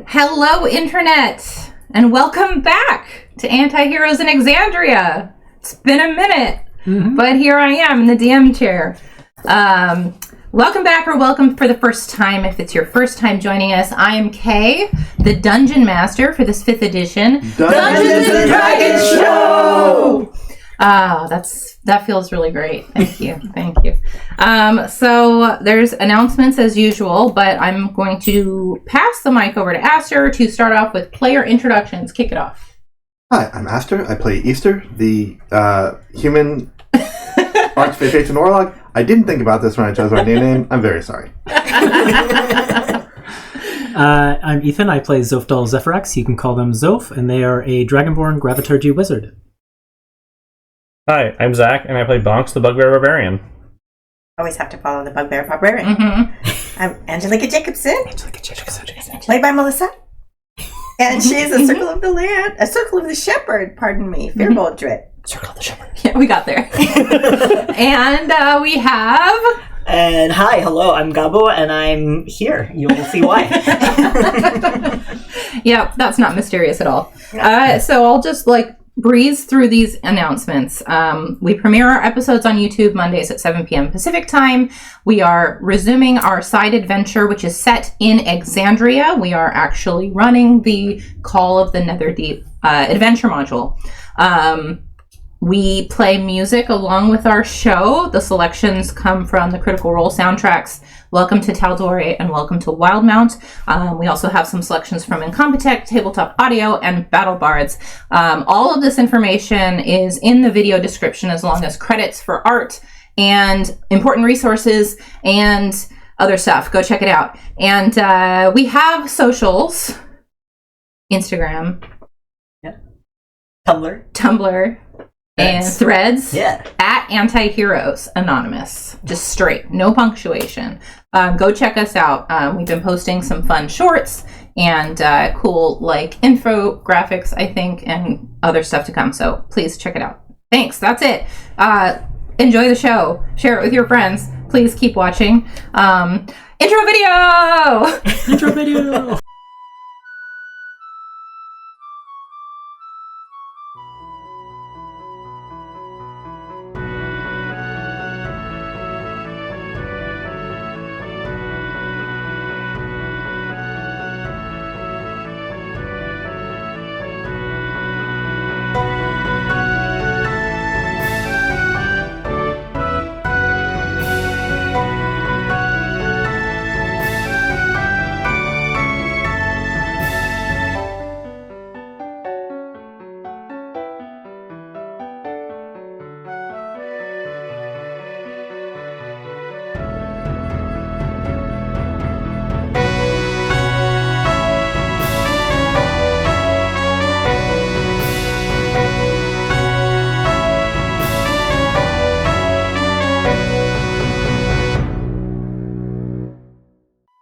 Hello, Internet, and welcome back to Antiheroes in Exandria. It's been a minute, but here I am in the DM chair. Welcome back, or welcome for the first time if it's your first time joining us. I am Kay, the Dungeon Master for this 5th edition Dungeons and Dragons Show! That feels really great. Thank you. So there's announcements as usual, but I'm going to pass the mic over to Aster to start off with player introductions. Kick it off. Hi, I'm Aster. I play Easter, the human archfey and warlock. I didn't think about this when I chose my new name. I'm very sorry. I'm Ethan. I play Zofdal Zephyrax. You can call them Zof, and they are a Dragonborn Graviturgy wizard. Hi, I'm Zach, and I play Bonks, the Bugbear Barbarian. Always have to follow the Bugbear Barbarian. I'm Angelica Jacobson. Played by Melissa. And she's a Circle of the Land, a Circle of the Shepherd, pardon me, Fearbold Dread. Circle of the Shepherd. Yeah, we got there. And we have... And hi, hello, I'm Gabo, and I'm here. You will see why. Yep, that's not mysterious at all. So I'll just, breeze through these announcements. We premiere our episodes on YouTube Mondays at 7 p.m. Pacific time. We are resuming our side adventure, which is set in Exandria. We are actually running the Call of the Netherdeep adventure module. We play music along with our show. The selections come from the Critical Role soundtracks, Welcome to Tal'Dorei and Welcome to Wildemount. We also have some selections from Incompetech, Tabletop Audio, and BattleBards. All of this information is in the video description, as long as credits for art and important resources and other stuff. Go check it out. And we have socials. Instagram. Yeah. Tumblr. And Threads at Antiheroes Anonymous. Just straight, no punctuation. Go check us out. We've been posting some fun shorts and cool infographics, I think, and other stuff to come. So please check it out. Thanks. That's it. Enjoy the show. Share it with your friends. Please keep watching. Intro video.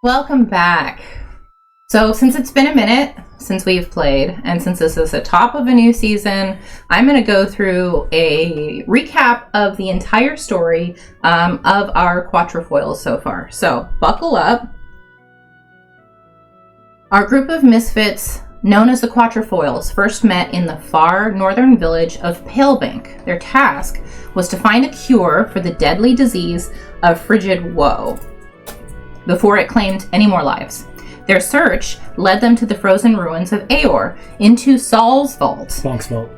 Welcome back. So since it's been a minute since we've played, and since this is the top of a new season, I'm going to go through a recap of the entire story of our Quatrefoils so far. So buckle up. Our group of misfits, known as the Quatrefoils, first met in the far northern village of Palebank. Their task was to find a cure for the deadly disease of frigid woe before it claimed any more lives. Their search led them to the frozen ruins of Aor, into Saul's vault. Bonk's vault.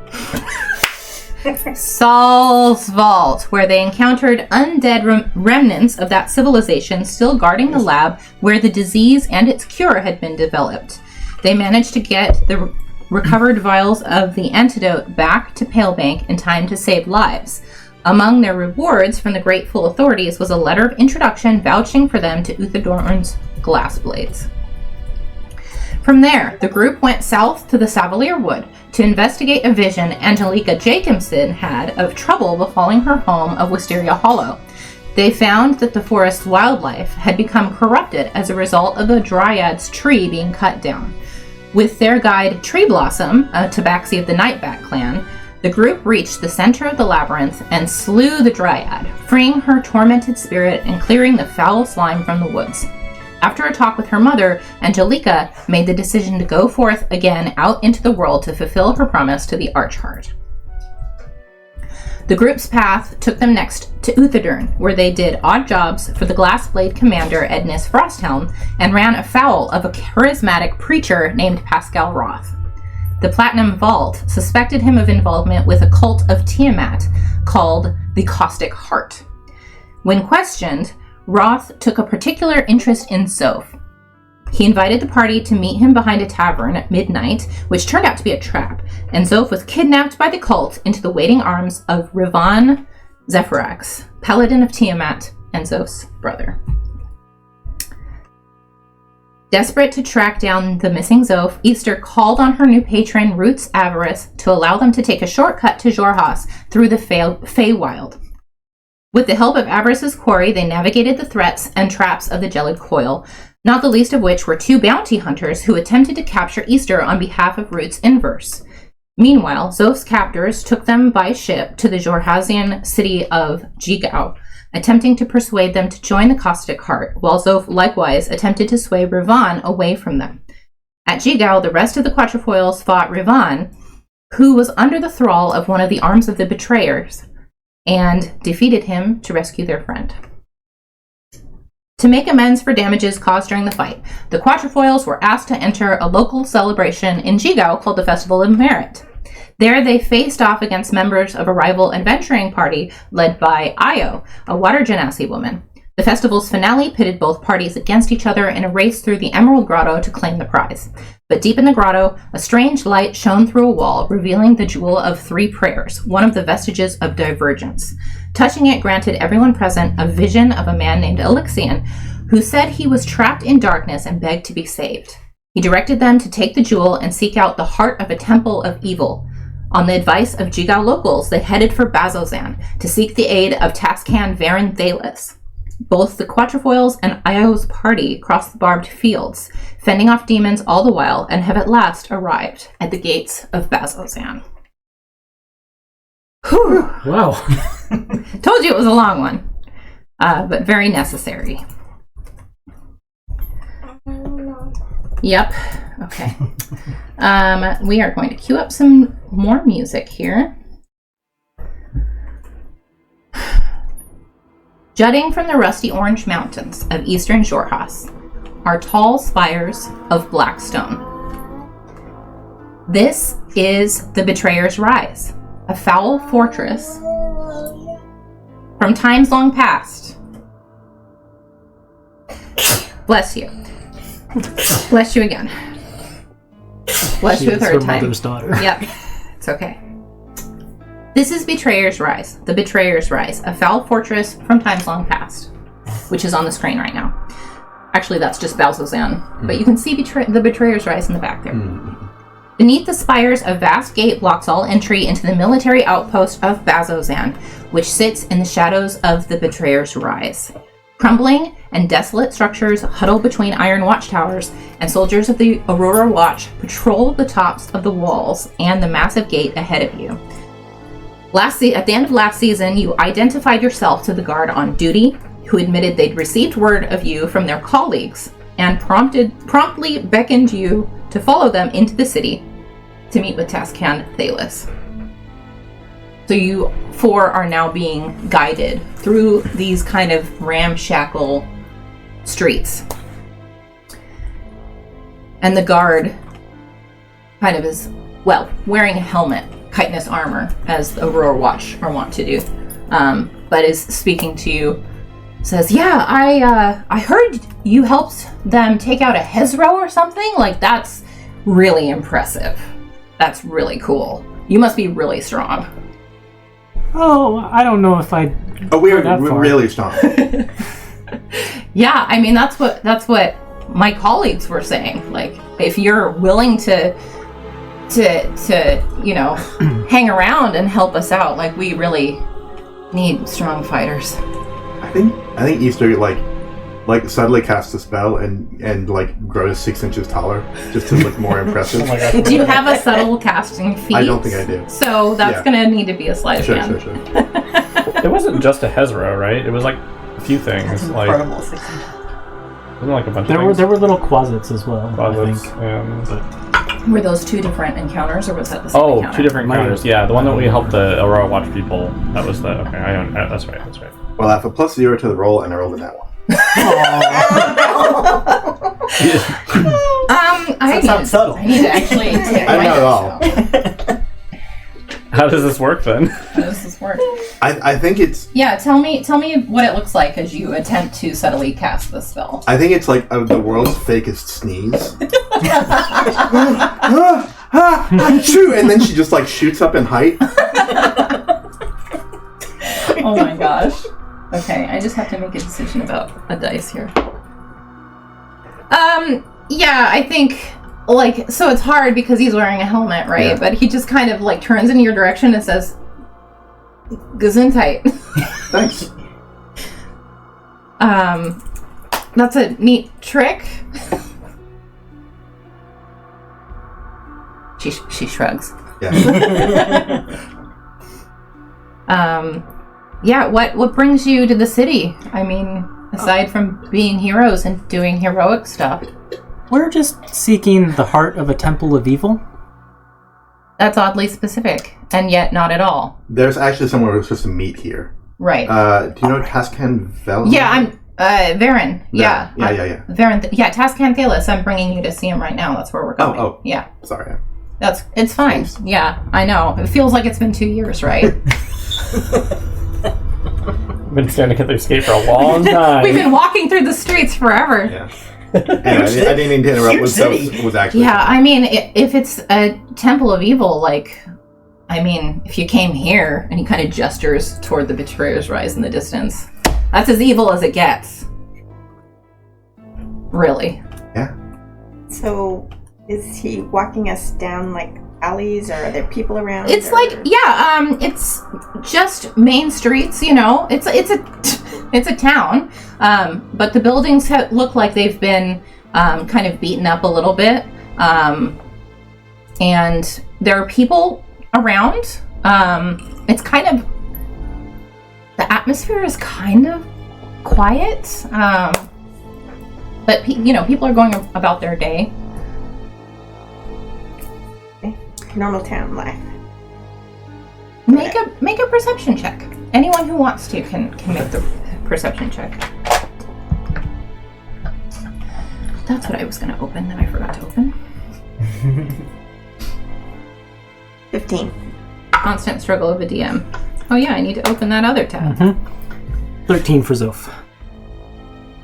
Saul's vault, where they encountered undead remnants of that civilization still guarding the lab where the disease and its cure had been developed. They managed to get the recovered vials of the antidote back to Palebank in time to save lives. Among their rewards from the grateful authorities was a letter of introduction vouching for them to Uthadorn's glass blades. From there, the group went south to the Savalier Wood to investigate a vision Angelica Jacobson had of trouble befalling her home of Wisteria Hollow. They found that the forest's wildlife had become corrupted as a result of a dryad's tree being cut down. With their guide Tree Blossom, a tabaxi of the Nightback clan, the group reached the center of the labyrinth and slew the dryad, freeing her tormented spirit and clearing the foul slime from the woods. After a talk with her mother, Angelica made the decision to go forth again out into the world to fulfill her promise to the Archheart. The group's path took them next to Uthadurn, where they did odd jobs for the Glassblade commander Ednis Frosthelm and ran afoul of a charismatic preacher named Pascal Roth. The Platinum Vault suspected him of involvement with a cult of Tiamat called the Caustic Heart. When questioned, Roth took a particular interest in Zoph. He invited the party to meet him behind a tavern at midnight, which turned out to be a trap, and Zoph was kidnapped by the cult into the waiting arms of Rivan Zephyrax, paladin of Tiamat and Zoph's brother. Desperate to track down the missing Zoph, Easter called on her new patron, Roots Avarice, to allow them to take a shortcut to Xhorhas through the Feywild. With the help of Avarice's quarry, they navigated the threats and traps of the Gelid Coil, not the least of which were 2 bounty hunters who attempted to capture Easter on behalf of Root's Inverse. Meanwhile, Zoph's captors took them by ship to the Xhorhasian city of Jigao, attempting to persuade them to join the Caustic Heart, while Zoph likewise attempted to sway Rivan away from them. At Jigao, the rest of the Quatrefoils fought Rivan, who was under the thrall of one of the arms of the Betrayers, and defeated him to rescue their friend. To make amends for damages caused during the fight, the Quatrefoils were asked to enter a local celebration in Jigao called the Festival of Merit. There they faced off against members of a rival adventuring party led by Io, a water genasi woman. The festival's finale pitted both parties against each other in a race through the Emerald Grotto to claim the prize. But deep in the grotto, a strange light shone through a wall, revealing the Jewel of 3 Prayers, one of the vestiges of divergence. Touching it granted everyone present a vision of a man named Elixian, who said he was trapped in darkness and begged to be saved. He directed them to take the jewel and seek out the heart of a temple of evil. On the advice of Jigao locals, they headed for Bazzoxan to seek the aid of Tascan Varen Thalis. Both the Quatrefoils and Io's party crossed the barbed fields, fending off demons all the while, and have at last arrived at the gates of Bazzoxan. Whew! Wow. Told you it was a long one, but very necessary. Yep. Okay. We are going to cue up some more music here. Jutting from the rusty orange mountains of eastern Xhorhas are tall spires of black stone. This is the Betrayer's Rise, a foul fortress from times long past. Bless you. Bless you again. Bless you a third time. Mother's daughter. Yep. It's okay. This is Betrayer's Rise, the Betrayer's Rise, a foul fortress from times long past, which is on the screen right now. Actually, that's just Bazzoxan, but you can see the Betrayer's Rise in the back there. Beneath the spires, a vast gate blocks all entry into the military outpost of Bazzoxan, which sits in the shadows of the Betrayer's Rise. Crumbling and desolate structures huddle between iron watchtowers, and soldiers of the Aurora Watch patrol the tops of the walls and the massive gate ahead of you. At the end of last season, you identified yourself to the guard on duty, who admitted they'd received word of you from their colleagues and promptly beckoned you to follow them into the city to meet with Tascan Thalis. So you 4 are now being guided through these kind of ramshackle streets. And the guard kind of is, wearing a helmet, chitinous armor, as the Aurora Watch are wont to do, but is speaking to you, says, yeah, I heard you helped them take out a Hezro or something? Like, that's really impressive. That's really cool. You must be really strong. Oh, I don't know if I. Oh, we're really strong. Yeah, I mean, that's what my colleagues were saying. Like, if you're willing to hang around and help us out, like, we really need strong fighters. I think Easter like suddenly casts a spell and like grows 6 inches taller just to look more impressive. Oh my God. Do you have a subtle casting feat? I don't think I do. So that's gonna need to be a sleight of hand. Sure. It wasn't just a Hezro, right? It was like a few things. That's Like, incredible. Wasn't like a bunch There of were things? little closets as well. Closets, I think. and... Were those two different encounters, or was that the same Oh, encounter? two different encounters. Yeah, the one that we helped the Aurora Watch people. That was the... Okay, I don't... That's right. Well, I have a +0 to the roll, and I rolled a net 1. That sounds subtle. I need to actually take I know it all. How does this work, then? How does this work? I think it's... Yeah, tell me what it looks like as you attempt to subtly cast the spell. I think it's like the world's fakest sneeze. Shoo! And then she just like shoots up in height. Oh my gosh. Okay, I just have to make a decision about a dice here. Yeah, I think, like, so it's hard because he's wearing a helmet, right? Yeah. But he just kind of, like, turns in your direction and says, Gesundheit. Thanks. That's a neat trick. She shrugs. Yeah. Yeah, what brings you to the city? I mean, aside from being heroes and doing heroic stuff. We're just seeking the heart of a temple of evil. That's oddly specific, and yet not at all. There's actually someone we're supposed to meet here. Right. Do you know Tascan Vel? Yeah, I'm Varen. Yeah. Yeah. Varen. Tascan Thalis. I'm bringing you to see him right now. That's where we're going. Oh. Yeah. Sorry. It's fine. Yeah, I know. It feels like it's been 2 years, right? Been standing at the escape for a long time. We've been walking through the streets forever. Yeah. Anyway, I didn't mean to interrupt. Was actually... Yeah, I mean, if it's a temple of evil, like, I mean, if you came here, and he kind of gestures toward the Betrayer's Rise in the distance, that's as evil as it gets. Really. Yeah. So, is he walking us down, like, alleys, or are there people around? It's or... like, yeah, it's just main streets, you know. It's a town, but the buildings look like they've been kind of beaten up a little bit, and there are people around. It's kind of, the atmosphere is kind of quiet, but people are going about their day. Normal town life. Make a perception check. Anyone who wants to can make the perception check. That's what I was going to open that I forgot to open. 15. Constant struggle of a DM. Oh yeah, I need to open that other tab. 13 for Zoph.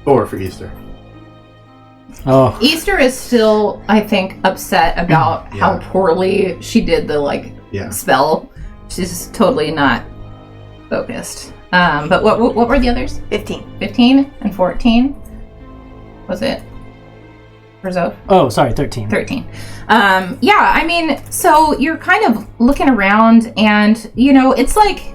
4 for Easter. Oh. Easter is still, I think, upset about how poorly she did the spell. She's totally not focused. But what were the others? 15. 15 and 14. Was it for Zoph? Oh, sorry, 13. 13. Yeah, I mean, so you're kind of looking around, and it's like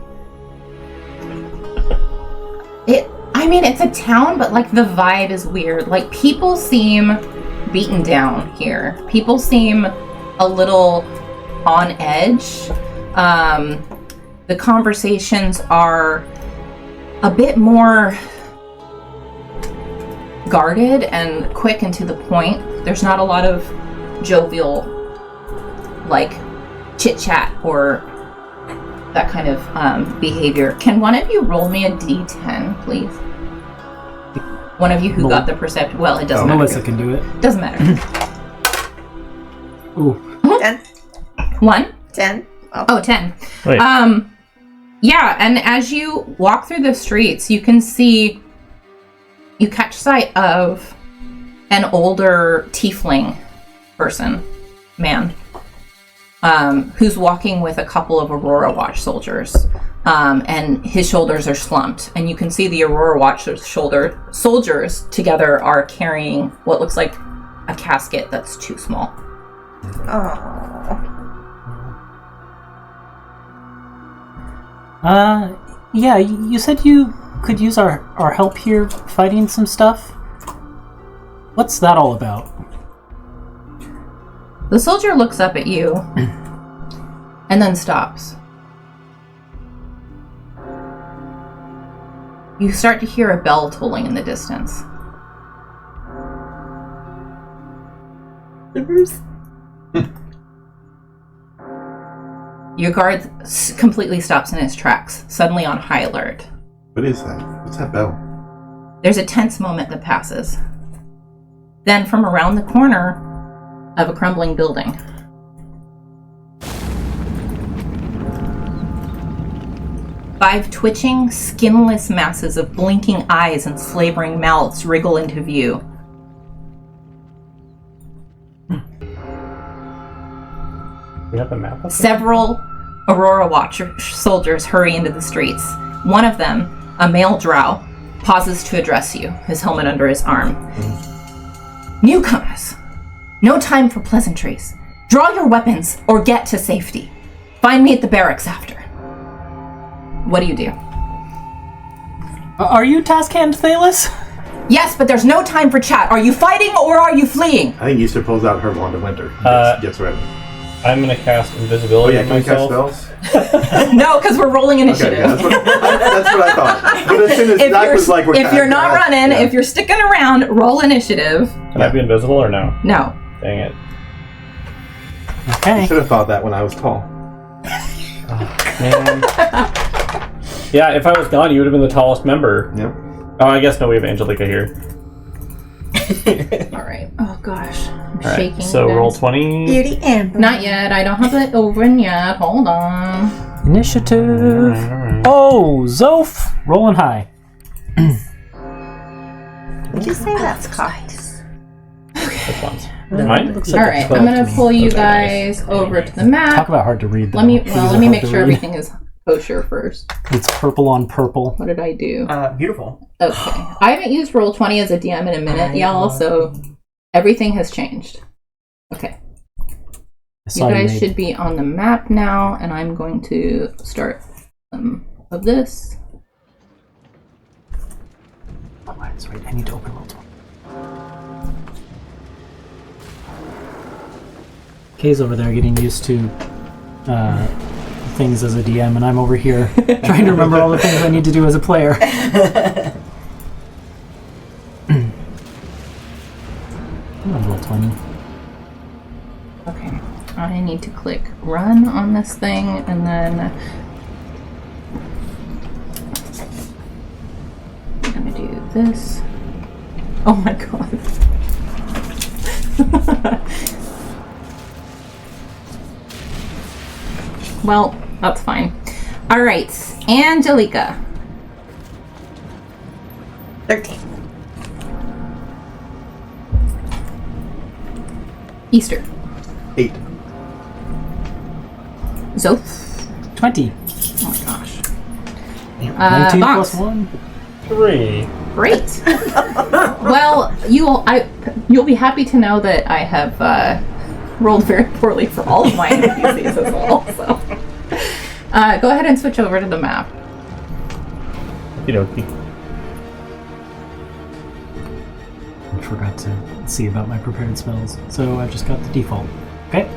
it's a town, but like the vibe is weird. Like, people seem beaten down here. People seem a little on edge. The conversations are a bit more guarded and quick and to the point. There's not a lot of jovial, like, chit-chat or that kind of behavior. Can one of you roll me a d10, please? One of you who got the perception. Well, it doesn't matter. Melissa can do it. Doesn't matter. Ooh. 10. 1? 10. Oh, 10. Wait. Yeah, and as you walk through the streets, you catch sight of an older tiefling man, who's walking with a couple of Aurora Watch soldiers, and his shoulders are slumped, and you can see the Aurora Watch soldiers together are carrying what looks like a casket that's too small. Oh. Yeah, you said you could use our help here fighting some stuff. What's that all about? The soldier looks up at you and then stops. You start to hear a bell tolling in the distance. Rivers. Your guard completely stops in his tracks, suddenly on high alert. What is that? What's that bell? There's a tense moment that passes. Then, from around the corner of a crumbling building, five twitching, skinless masses of blinking eyes and slavering mouths wriggle into view. We have the map up? Several Aurora Watcher soldiers hurry into the streets. One of them, a male drow, pauses to address you, his helmet under his arm. Newcomers, no time for pleasantries. Draw your weapons or get to safety. Find me at the barracks after. What do you do? Are you task-hand Thalos? Yes, but there's no time for chat. Are you fighting or are you fleeing? I think Easter pulls out her wand of winter. Gets ready. I'm going to cast invisibility on Can we cast myself. spells? No, because we're rolling initiative. Okay, yeah, that's what I thought. But as soon as Zach was like, if you're not running, if you're sticking around, roll initiative. Can I be invisible or no? No. Dang it. I Okay. should have thought that when I was tall. Man. Yeah, if I was gone, you would have been the tallest member. Yep. Oh, I guess no, we have Angelica here. All right. Oh gosh, I'm All right, shaking. so guys. roll 20. Beauty and Not yet. I don't have it open yet. Hold on. Initiative. Alright. Oh, Zoph, rolling high. Would you say that's cocked? Which ones? Mine? Looks All like a right. 12 I'm gonna to me. pull you Okay, guys over to the Talk map. about hard to read. Let me though. These let are me hard make to sure read. everything is kosher first. It's purple on purple. What did I do? Beautiful. Okay. I haven't used Roll20 as a DM in a minute, y'all. So everything has changed. Okay. I You saw guys made- should be on the map now, and I'm going to start some of this. Oh, that's right. I need to open Roll20. Kay's over there getting used to things as a DM, and I'm over here trying to remember all the things I need to do as a player. Come on, Roll20. Okay. I need to click run on this thing, and then I'm gonna do this. Oh my god. Well, that's fine. All right, Angelica. 13. Easter. 8. Zoph. 20. Oh my gosh. 19 Box. plus 1. 3. Great. Well, you'll be happy to know that I have rolled very poorly for all of my NPCs as well. So, go ahead and switch over to the map. Okey-dokey. I forgot to see about my prepared spells, so I've just got the default. Okay.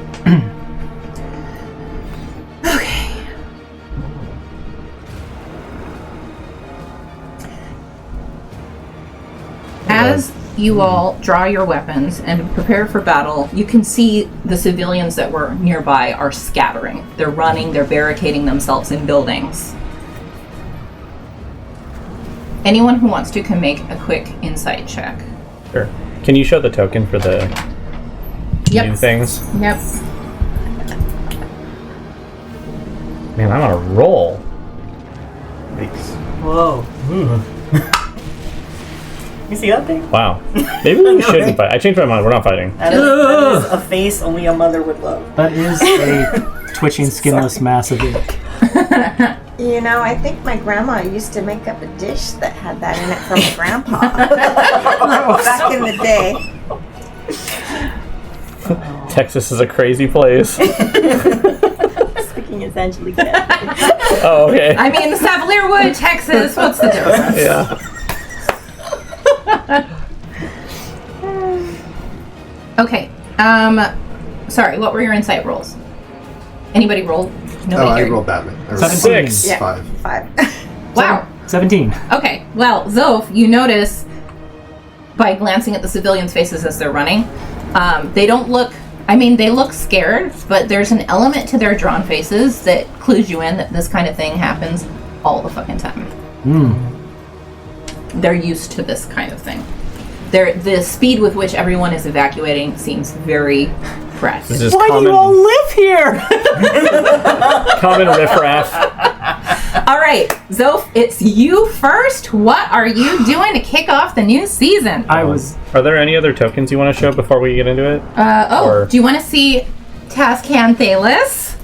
Okay. As you all draw your weapons and prepare for battle, you can see the civilians that were nearby are scattering. They're running, they're barricading themselves in buildings. Anyone who wants to can make a quick insight check. Sure. Can you show the token for the new things? Yep. Man, I'm on a roll. Thanks. Whoa. You see that thing? Wow. Maybe we shouldn't fight. I changed my mind. We're not fighting. That is a face only a mother would love. That is a twitching, skinless mass of ink. You know, I think my grandma used to make up a dish that had that in it from my grandpa. Back in the day. Texas is a crazy place. Speaking as Angelica. Oh, okay. I mean, Savalier Wood, Texas, what's the difference? Yeah. Okay. Sorry, what were your insight rolls? Anybody roll? Nobody I here. rolled badly. I rolled 17. 6. Yeah. 5. 5. Wow. 17. Okay. Well, Zoph, you notice by glancing at the civilians' faces as they're running They don't look... I mean, they look scared, but there's an element to their drawn faces that clues you in that this kind of thing happens all the fucking time. They're used to this kind of thing. The speed with which everyone is evacuating seems very pressed. Why do you all live here? Common riffraff. All right, Zoph, it's you first. What are you doing to kick off the new season? Are there any other tokens you want to show before we get into it? Do you want to see Tascan Thalis?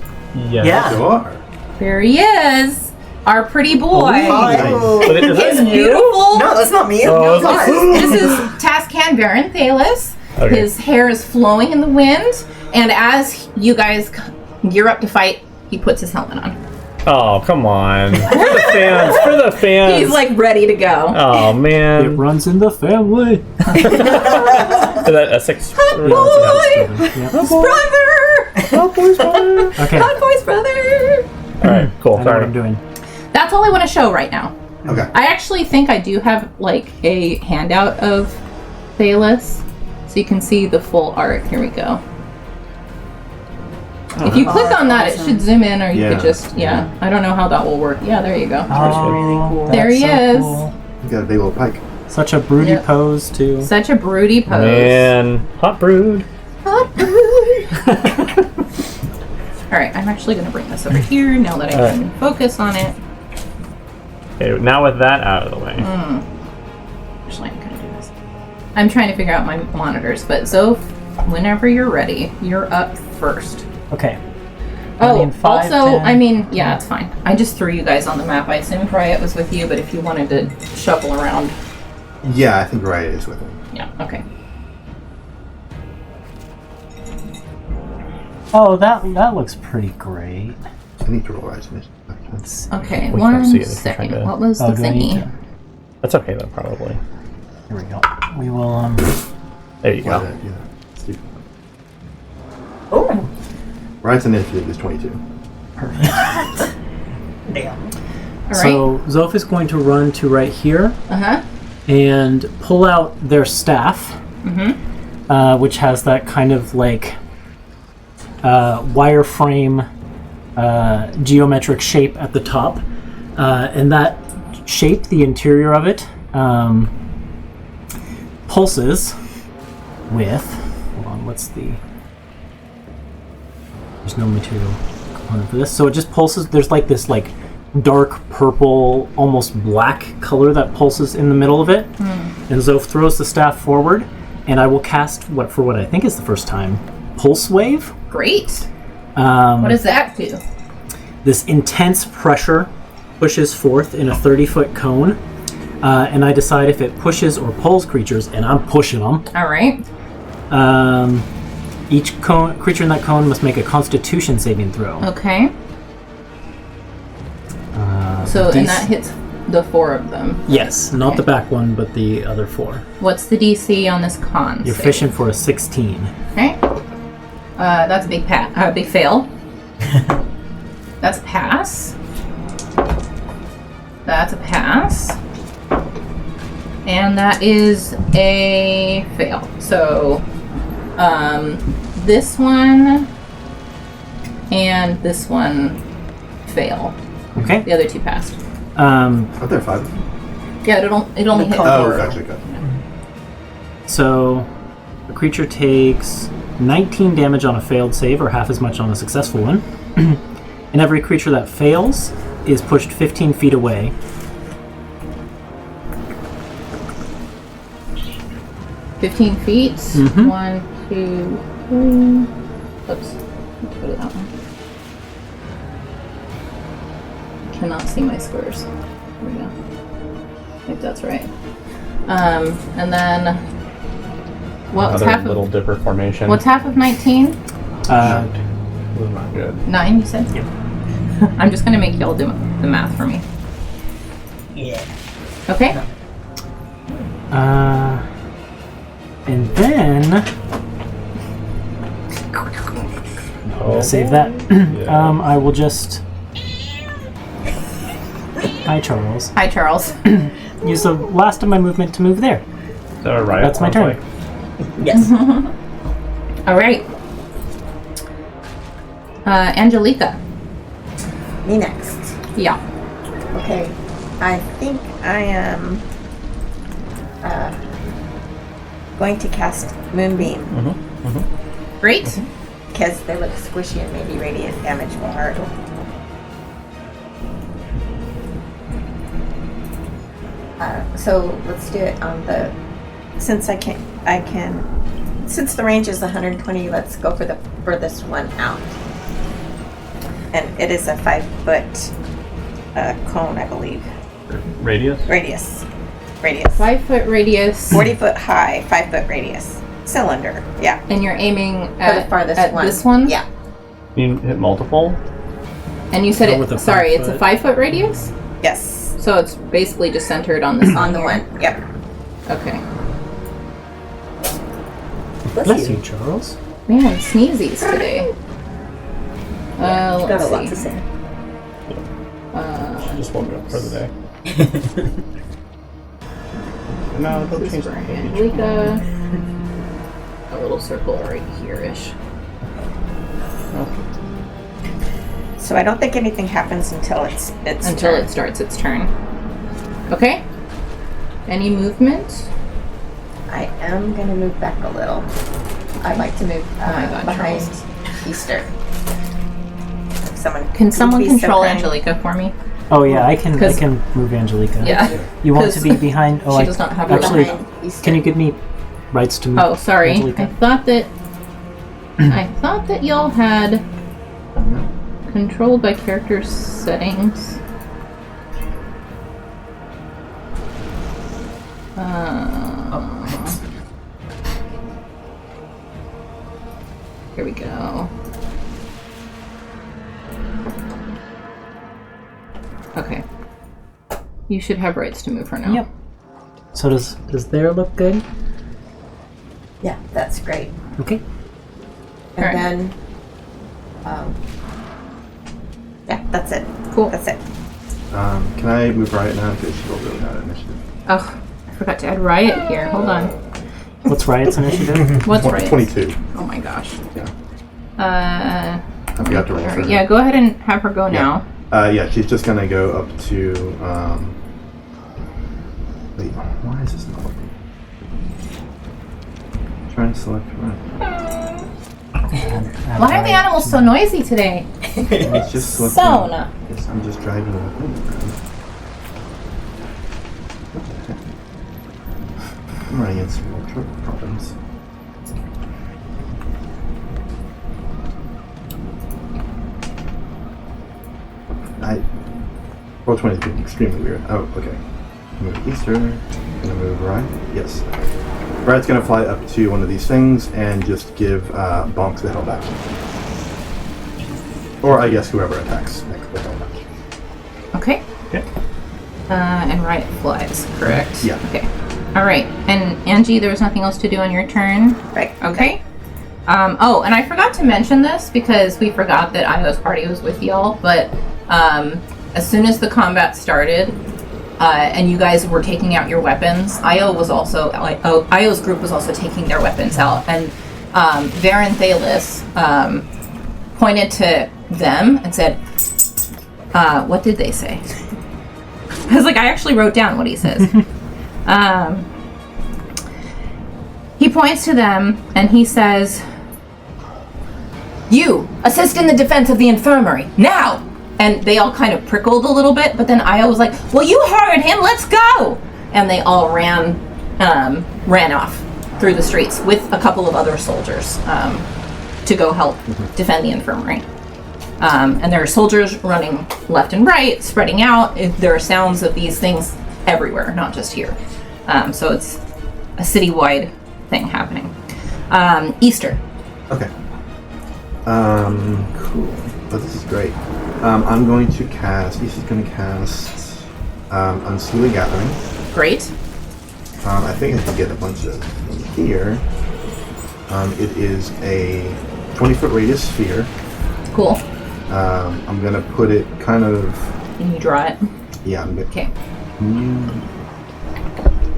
Yeah. Sure. There he is. Our pretty boy. But is His that you? beautiful... No, that's not me. Oh, No, it's This is Tascan Baron Thalis. Okay. His hair is flowing in the wind, and as you guys gear up to fight, he puts his helmet on. Oh, come on. For the fans. For the fans. He's like ready to go. Oh, It man. runs in the family. Is that a 6? Boy! His brother! Okay, Hot boy's brother! Alright, cool. I know what Sorry. I'm doing. That's all I want to show right now. Okay. I actually think I do have like a handout of Thalis, so you can see the full art. Here we go. If you click on that, it should zoom in, or you could just, I don't know how that will work. Yeah, there you go. Oh, There that's he so is. cool. You got a big old pike. Such a broody Yep. pose, too. Such a broody pose. Man. Hot brood. Hot brood. All right, I'm actually going to bring this over here now that I can focus on it. Okay, now with that out of the way. Actually, I'm going to do this. I'm trying to figure out my monitors, but Zoph, whenever you're ready, you're up first. Okay. Oh, 5, also, 10. I mean, yeah, it's fine. I just threw you guys on the map. I assumed Riot was with you, but if you wanted to shuffle around, Yeah, I think Riot is with him. yeah, okay. Oh, that looks pretty great. I need to roll Rise Mission. Okay, We one can't see it if you're second. trying to- What was the Do I need thingy? to? That's okay, though, probably. Here we go. We will, There you go. Steve. Oh, Riot's initiative is 22. damn. All right. So, Zoph is going to run to right here and pull out their staff, which has that kind of like wireframe geometric shape at the top. And that shape, the interior of it, pulses with... Hold on, what's the... There's no material component for this. So it just pulses. There's like this like dark purple, almost black color that pulses in the middle of it. And Zoph throws the staff forward, and I will cast what I think is the first time, Pulse Wave. Great. What does that do? This intense pressure pushes forth in a 30-foot cone, and I decide if it pushes or pulls creatures, and I'm pushing them. All right. Each creature in that cone must make a Constitution saving throw. Okay. So, and that hits the 4 of them. Yes, not Okay. the back one, but the other 4. What's the DC on this con? You're save? fishing for a 16. Okay. That's a big big fail. That's a pass. That's a pass. And that is a fail. So, this one and this one fail. Okay. The other 2 passed. Aren't there 5? Yeah, it only hit Oh, 4. gotcha, gotcha. So, the creature takes 19 damage on a failed save, or half as much on a successful one. And every creature that fails is pushed 15 feet away. $15 feet. Mhm. 1, 2, 3. Oops. Let's put it that one. Cannot see my squares. There we go. I think that's right. And then what's Another half little of dipper formation. what's half of 19? This is not good. 9, you said? Yep. I'm just gonna make y'all do the math for me. Yeah. Okay. And then Oh, save that. Yeah. I will just. Hi, Charles. Hi, Charles. Use the last of my movement to move there. So, right, That's my sounds turn. like. Yes. All right. Angelica. Me next. Yeah. Okay. I think I am going to cast Moonbeam Great. because they look squishy and maybe radiant damage will hurt. So let's do it on the. Since since the range is 120, let's go for the furthest one out. And it is a 5-foot cone, I believe. Radius? Radius. 5-foot radius. 40 foot high, 5-foot radius. Cylinder, yeah. And you're aiming For at, the farthest at one. this one? Yeah. You hit multiple? And you said Go with a it's a 5 5-foot radius? Yes. So it's basically just centered on this On the one. Yep. Okay. Bless you, Charles. Man, sneezies today. Got Let's a lot see. to say. I just woke up for the day. No, don't change the page. Angelica. A little circle right here-ish. So I don't think anything happens until it's Until it starts its turn. Okay. Any movement? I am going to move back a little. I'd like to move my God, behind Charles. Easter. If someone Can someone would be so control kind. Angelica for me? Oh yeah, I can 'Cause- move Angelica. Yeah. You want to 'Cause be behind? Oh, she I does not have her actually. Behind Easter. Can you give me rights to move? Oh, sorry. Angelica? I thought that y'all had controlled by character settings. Here we go. Okay. You should have rights to move her now. Yep. So does there look good? Yeah, that's great. Okay. And Alright. then, yeah, that's it. Cool. That's it. Can I move right now? Because she's really not an initiative. Oh, I forgot to add Riot here. Hold on. What's Riot's initiative? What's Riot? 22. Oh my gosh. Yeah. Uh, I forgot to roll for her. yeah, go ahead and have her go now. Yeah, she's just gonna go up to. Wait, why is this not open? Trying to select right. Why are the animals so noisy today? It's just selecting. Sona. Yes, I'm just driving the thing around. What the heck? I'm running into some more problems. Roll 20 is extremely weird. Oh, okay. Move Easter. Gonna move right. Yes. Riot's gonna fly up to one of these things and just give Bonks the hell back. Or I guess whoever attacks next the hell back. Okay. Okay. And Riot flies, correct? Yeah. Okay. All right. And Angie, there was nothing else to do on your turn? Right. Okay. Oh, and I forgot to mention this because we forgot that Io's party was with y'all, but as soon as the combat started, and you guys were taking out your weapons, Io's group was also taking their weapons out, and Varen Thalis pointed to them and said, what did they say? I was like, I actually wrote down what he says. He points to them and he says, "You, assist in the defense of the infirmary, now!" And they all kind of prickled a little bit, but then Io was like, "Well, you heard him, let's go!" And they all ran off through the streets with a couple of other soldiers to go help defend the infirmary. And there are soldiers running left and right, spreading out. There are sounds of these things everywhere, not just here. So it's a citywide thing happening. Easter. Okay. Cool. Oh, this is great. I'm going to cast. Easter's going to cast Unseelie Gathering. Great. I think I can get a bunch of them here. It is a 20-foot radius sphere. Cool. I'm gonna put it kind of. Can you draw it? Yeah, I'm gonna. Okay.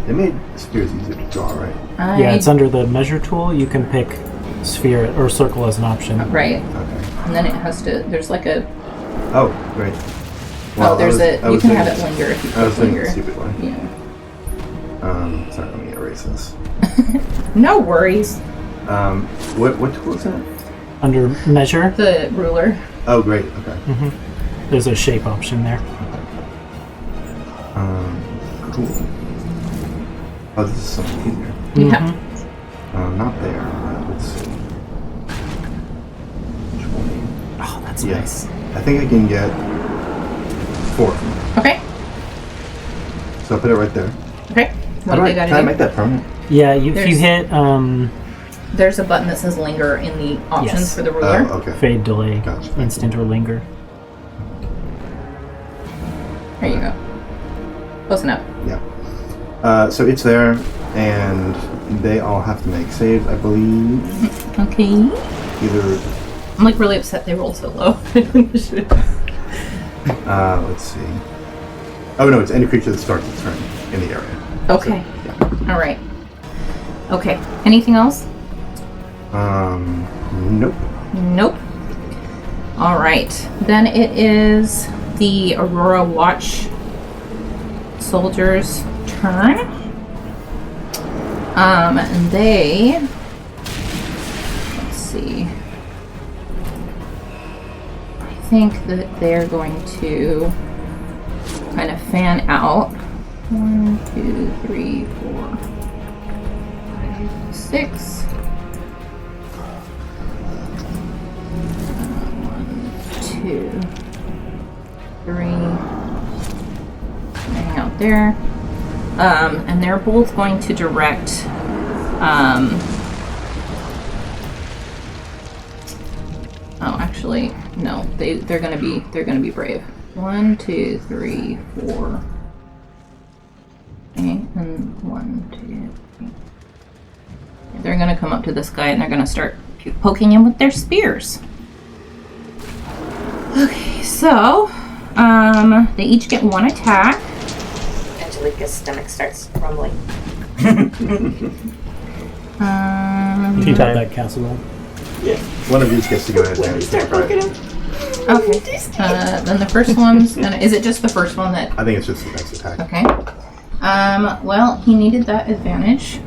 They made spheres easier to draw, right? Yeah, it's under the measure tool. You can pick sphere or circle as an option. Right. Okay. And then it has to. There's like a. Oh, great. there's I you was can doing- have it linger if you I was click doing it linger. the stupid way. Yeah. Sorry, let me erase this. No worries. What tool is that? Under measure, The ruler. Oh, great. Okay. there's a shape option there. Cool. Oh, this is something here. Yeah. Not there. Let's see. 20. Oh, that's Yes. nice. I think I can get 4 of them. Okay. So I'll put it right there. Okay. What do they gotta Can I do? make that permanent? Yeah, if you There's- hit There's a button that says linger in the options Yes. for the ruler. Oh, okay. fade, delay, Gotcha. instant, or linger. There you go. Close enough. Yeah. So it's there, and they all have to make saves, I believe. Okay. Either, I'm like really upset they rolled so low. let's see. Oh no, it's any creature that starts its turn in the area. Okay. So, yeah. All right. Okay. Anything else? Nope. Nope. All right. Then it is the Aurora Watch soldiers' turn. And they. Let's see. I think that they're going to kind of fan out. 1, 2, 3, 4, 5, 6. 2, 3. Hang out there. And they're both going to direct. Oh, actually, no. They're gonna be brave. 1, 2, 3, 4. Okay, and 1, 2, 3. They're gonna come up to this guy and they're gonna start poking him with their spears. Okay, so they each get 1 attack. Angelica's stomach starts rumbling. You got that casserole. One of these gets to go ahead and Start poking him. Okay. Then the first one's gonna. Is it just the first one that? I think it's just the next attack. Okay. Well, he needed that advantage,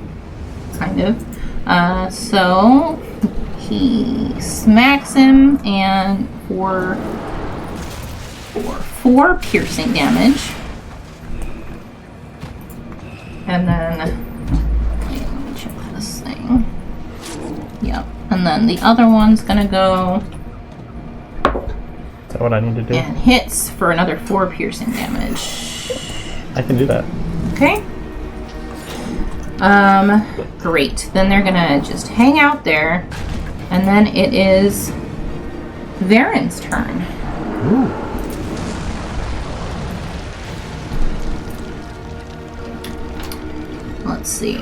kind of. So he smacks him and for 4 piercing damage. And then wait, let me check this thing. Yep. And then the other one's gonna go Is that what I need to do? and hits for another 4 piercing damage. I can do that. Okay. Great. Then they're gonna just hang out there, and then it is Varen's turn. Let's see.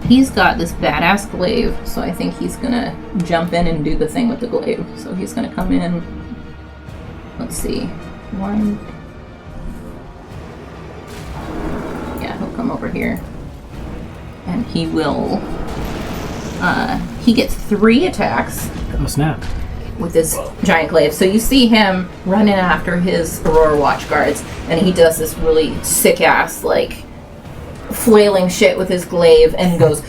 He's got this badass glaive, so I think he's gonna jump in and do the thing with the glaive. So he's gonna come in. Let's see. 1. Yeah, he'll come over here. And he will. He gets 3 attacks Oh, snap. with his giant glaive. So you see him running after his Aurora Watch guards, and he does this really sick ass, like, flailing shit with his glaive and goes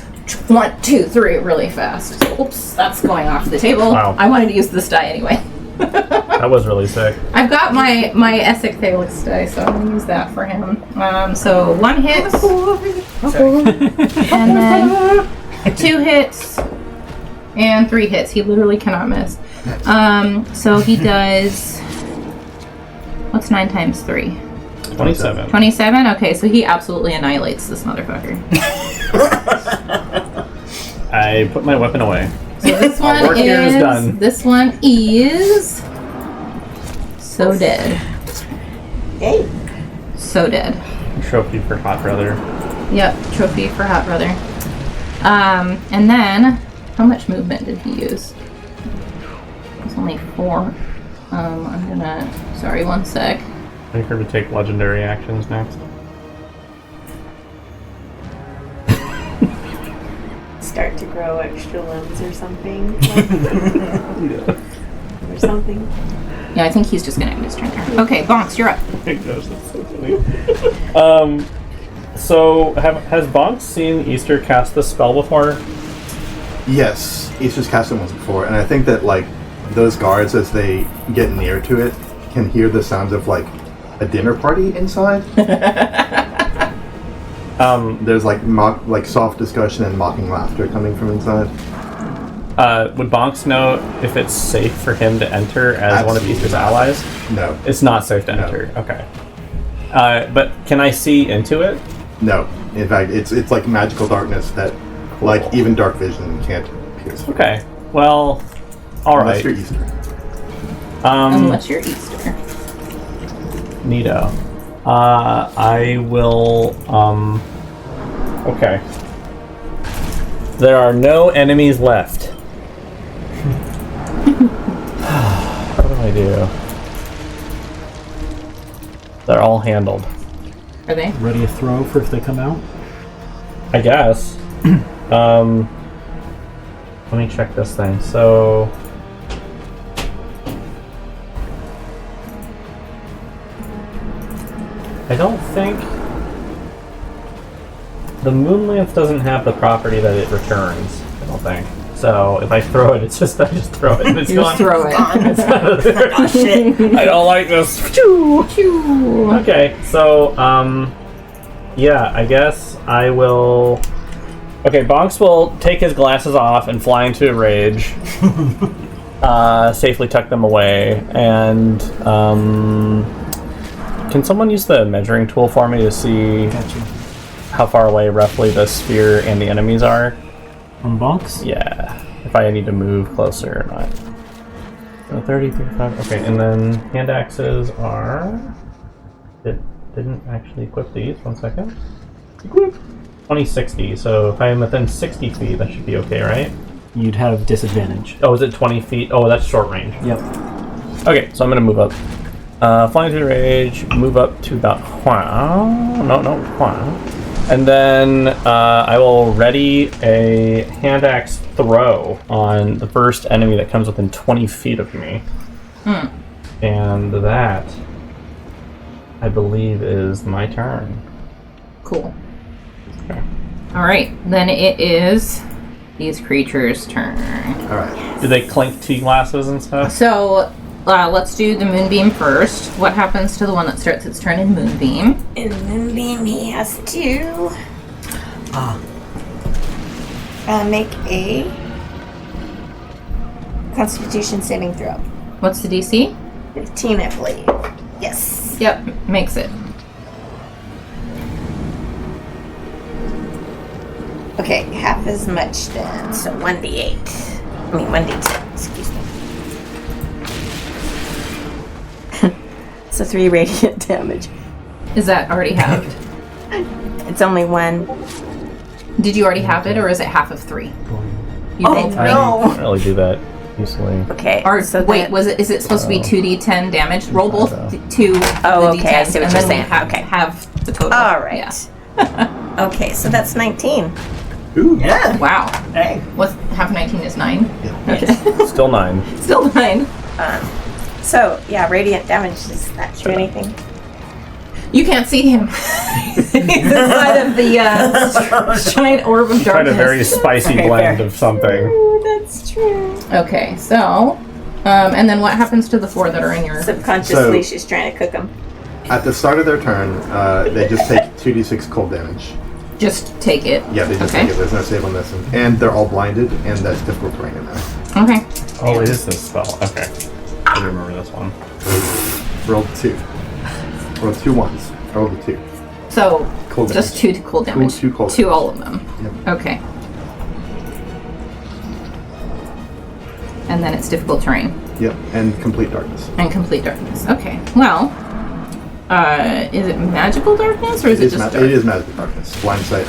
1, 2, 3 really fast. So, oops, that's going off the table. Wow. I wanted to use this die anyway. That was really sick. I've got my Essek Thalix die, so I'm gonna use that for him. So 1 hit, and then 2 hits, and 3 hits. He literally cannot miss. So he does. What's 9 times 3? 27. 27? Okay, so he absolutely annihilates this motherfucker. I put my weapon away. So this Our one work here is done. This one is so dead. Hey. So dead. Trophy for Hot Brother. Yep, trophy for Hot Brother. And then how much movement did he use? It's only 4. I'm gonna. Sorry, 1 sec. Make her to take legendary actions next. start to grow extra limbs or something. Or something. Yeah, I think he's just gonna end his turn there. Okay, Bonks, you're up. Oh my gosh, that's so funny. So has Bonks seen Easter cast this spell before? Yes, Easter's cast it once before, and I think that like those guards, as they get near to it, can hear the sounds of like a dinner party inside. There's like soft discussion and mocking laughter coming from inside. Would Bonks know if it's safe for him to enter as one of Easter's allies? No. It's not safe to enter. Okay. But can I see into it? No. In fact, it's like magical darkness that like even dark vision can't pierce. Okay. Well, all right. Unless you're Easter. Unless you're Easter. Neato. I will. Okay. There are no enemies left. What do I do? They're all handled. Are they? Ready to throw for if they come out? I guess. Let me check this thing. So. I don't think the Moonlance doesn't have the property that it returns. I don't think. So if I throw it, I just throw it and it's You gone. just throw it. It's out of there. Oh, shit. I don't like this. Okay, so yeah, I guess I will. Okay, Bonks will take his glasses off and fly into a rage. Safely tuck them away, and can someone use the measuring tool for me to see how far away roughly the sphere and the enemies are? On Bonks? Yeah, if I need to move closer or not. So 30, 35, okay, and then hand axes are... It didn't actually equip these, 1 second. Equip! 2060, so if I'm within 60 feet, that should be okay, right? You'd have disadvantage. Oh, is it 20 feet? Oh, that's short range. Yep. Okay, so I'm gonna move up. Flying through rage, move up to about and then I will ready a hand axe throw on the first enemy that comes within 20 feet of me. And that, I believe, is my turn. Cool. Okay. All right, then it is these creatures' turn. All right. Do they clink tea glasses and stuff? So let's do the Moonbeam first. What happens to the one that starts its turn in Moonbeam? In Moonbeam, he has to make a Constitution saving throw. What's the DC? 15, I believe. Yes. Yep, makes it. Okay, half as much then. So 1d8. I mean 1d10. Excuse me. So 3 radiant damage. Is that already halved? It's only 1. Did you already have it, or is it half of 3? You Oh, rolled 3. I no. don't really do that usually. Okay. Or so wait, then- is it supposed to be 2d10 damage? Roll both two. Oh, the okay, I D10s, see what and you're then saying. We have, Okay. have the total. All right. Yeah. Okay, so that's 19. Ooh. Yeah. Wow. Hey. What's half 19 is 9. Okay. Still 9. Still 9. So, yeah, radiant damage. Does that do anything? You can't see him. He's inside of the giant orb of Tried a darkness. very spicy Okay, blend fair. of something. Oh, that's true. Okay, so, and then what happens to the 4 that are in your... Subconsciously, So- she's trying to cook them. At the start of their turn, they just take 2d6 cold damage. Just take it. Yeah, they just Okay. take it. There's no save on this. And they're all blinded, and that's difficult terrain in there. Okay. Oh, it is this spell. Okay. I remember this one. Rolled 2. Rolled 2 ones. Rolled a 2. So, Cold just damage. 2 cold damage. Two cold To damage. all of them. Yep. Okay. And then it's difficult terrain. Yep, and complete darkness. And complete darkness. Okay. Well, is it magical darkness, or is it just dark? It is magical darkness. Blind sight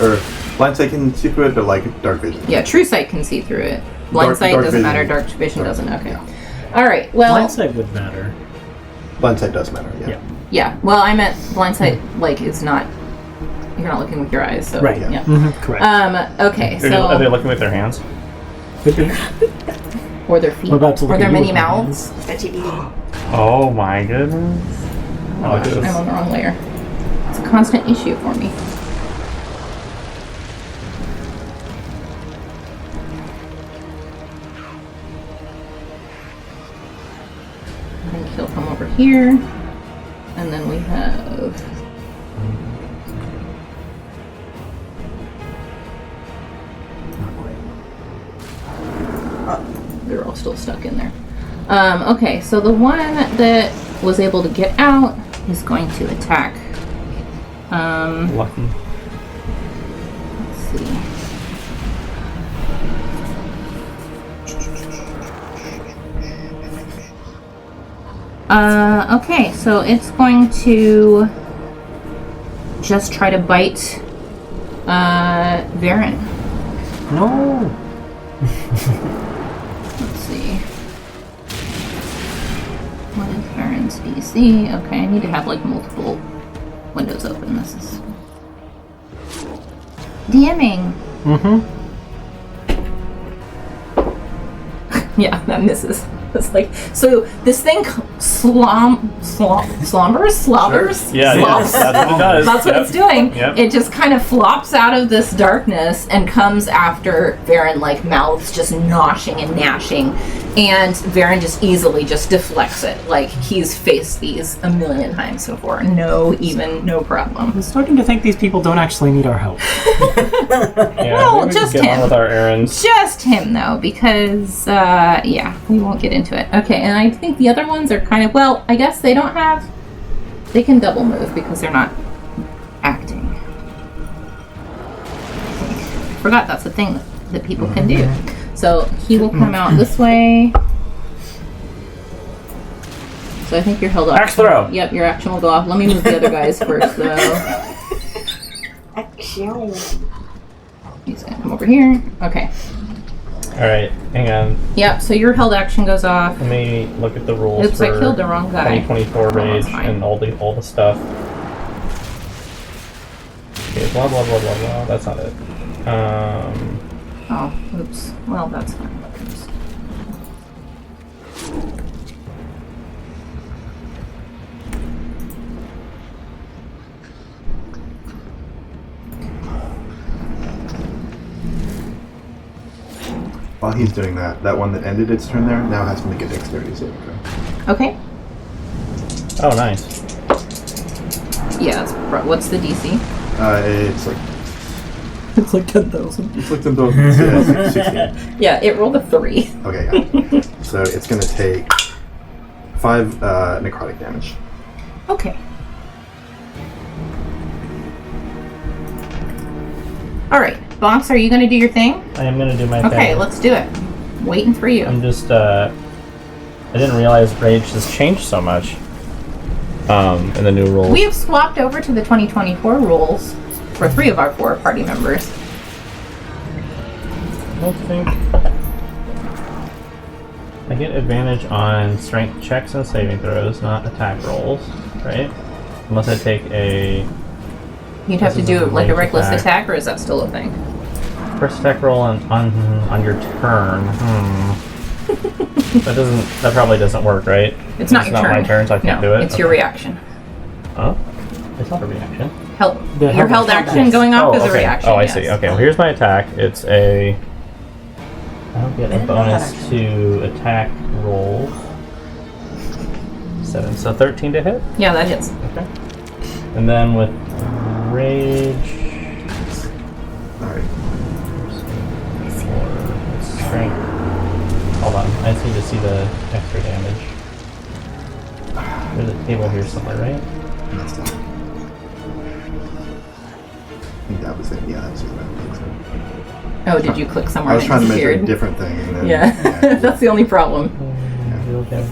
can see through it, but like dark vision. Yeah, true sight can see through it. Blind Dark- sight dark doesn't vision. matter. Dark vision doesn't. Okay. Yeah. All right. Well, Blindsight would matter. Blind sight does matter. Yeah. Yeah. yeah. Well, I meant blind sight. Like, is not You're not looking with your eyes, so Right. Yeah. Correct. Okay, Are so they looking with their hands? or their feet, We're about to look or their at you many with your mouths. Bet you eating. Oh my goodness. Oh gosh, I'm on the wrong layer. It's a constant issue for me. I think he'll come over here, and then we have. They're all still stuck in there. Okay, so the one that was able to get out is going to attack. Lucky. Let's see. Okay, so it's going to just try to bite Varen. No. Let's see. What is Varen's DC? Okay, I need to have like multiple windows open. This is DMing. Yeah, that misses. It's like, so this thing slobbers? Yeah, Slops. that's what it does. That's what it's doing. Yep. It just kind of flops out of this darkness and comes after Varen, like mouths just noshing and gnashing, and Varen just easily just deflects it. Like he's faced these a million times before. No problem. I'm starting to think these people don't actually need our help. Yeah, Well, we just get on him. with our errands. Just him though, because yeah, we won't get into it. Okay, and I think the other ones are kind of, well, I guess they don't have, they can double move because they're not acting. I forgot that's a thing that people can do. So he will come out this way. So I think you're held off. Axe throw. Yep, your action will go off. Let me move the other guys first though. Action. He's gonna come over here. Okay. Alright, hang on. Yep, so your held action goes off. Let me look at the rules Oops, for I killed the wrong guy. 2024 Oh, rage that's fine. and all the stuff. Okay, blah blah blah blah blah. That's not it. Oh, oops. Well, that's fine. Oops. While he's doing that, that one that ended its turn there now has to make a dexterity saving throw. Okay. Oh, nice. Yeah, what's the DC? It's like It's like 10,000. it's like 10,000. Yeah, 16. Yeah, it rolled a 3. Okay, yeah. So it's gonna take 5 necrotic damage. Okay. Alright, Box, are you going to do your thing? I am gonna do my Okay, thing. let's do it. Waiting for you. I'm just I didn't realize rage has changed so much. In the new rules. We have swapped over to the 2024 rules for 3 of our 4 party members. I don't think I get advantage on strength checks and saving throws, not attack rolls, right? Unless I take a You'd have This to is do a like a range reckless attack. attack, or is that still a thing? first attack roll on your turn. That probably doesn't work, right? It's not your turn. my turn, so I can't No, do it. it's your reaction. Oh, it's not a reaction. Your held action going off is a reaction. Oh, I yes. see. Okay, well, here's my attack. It's a. I don't get a bonus to attack rolls. 7, so 13 to hit. Yeah, that hits. Okay. And then with rage. Alright. Strength. Hold on, I just need to see the extra damage. There's a table here somewhere, right? That's done. I think that was it. Yeah, that was it. I don't think so. Oh, did you click somewhere I was and trying it to measure a disappeared? different thing. And then, Yeah, that's the only problem.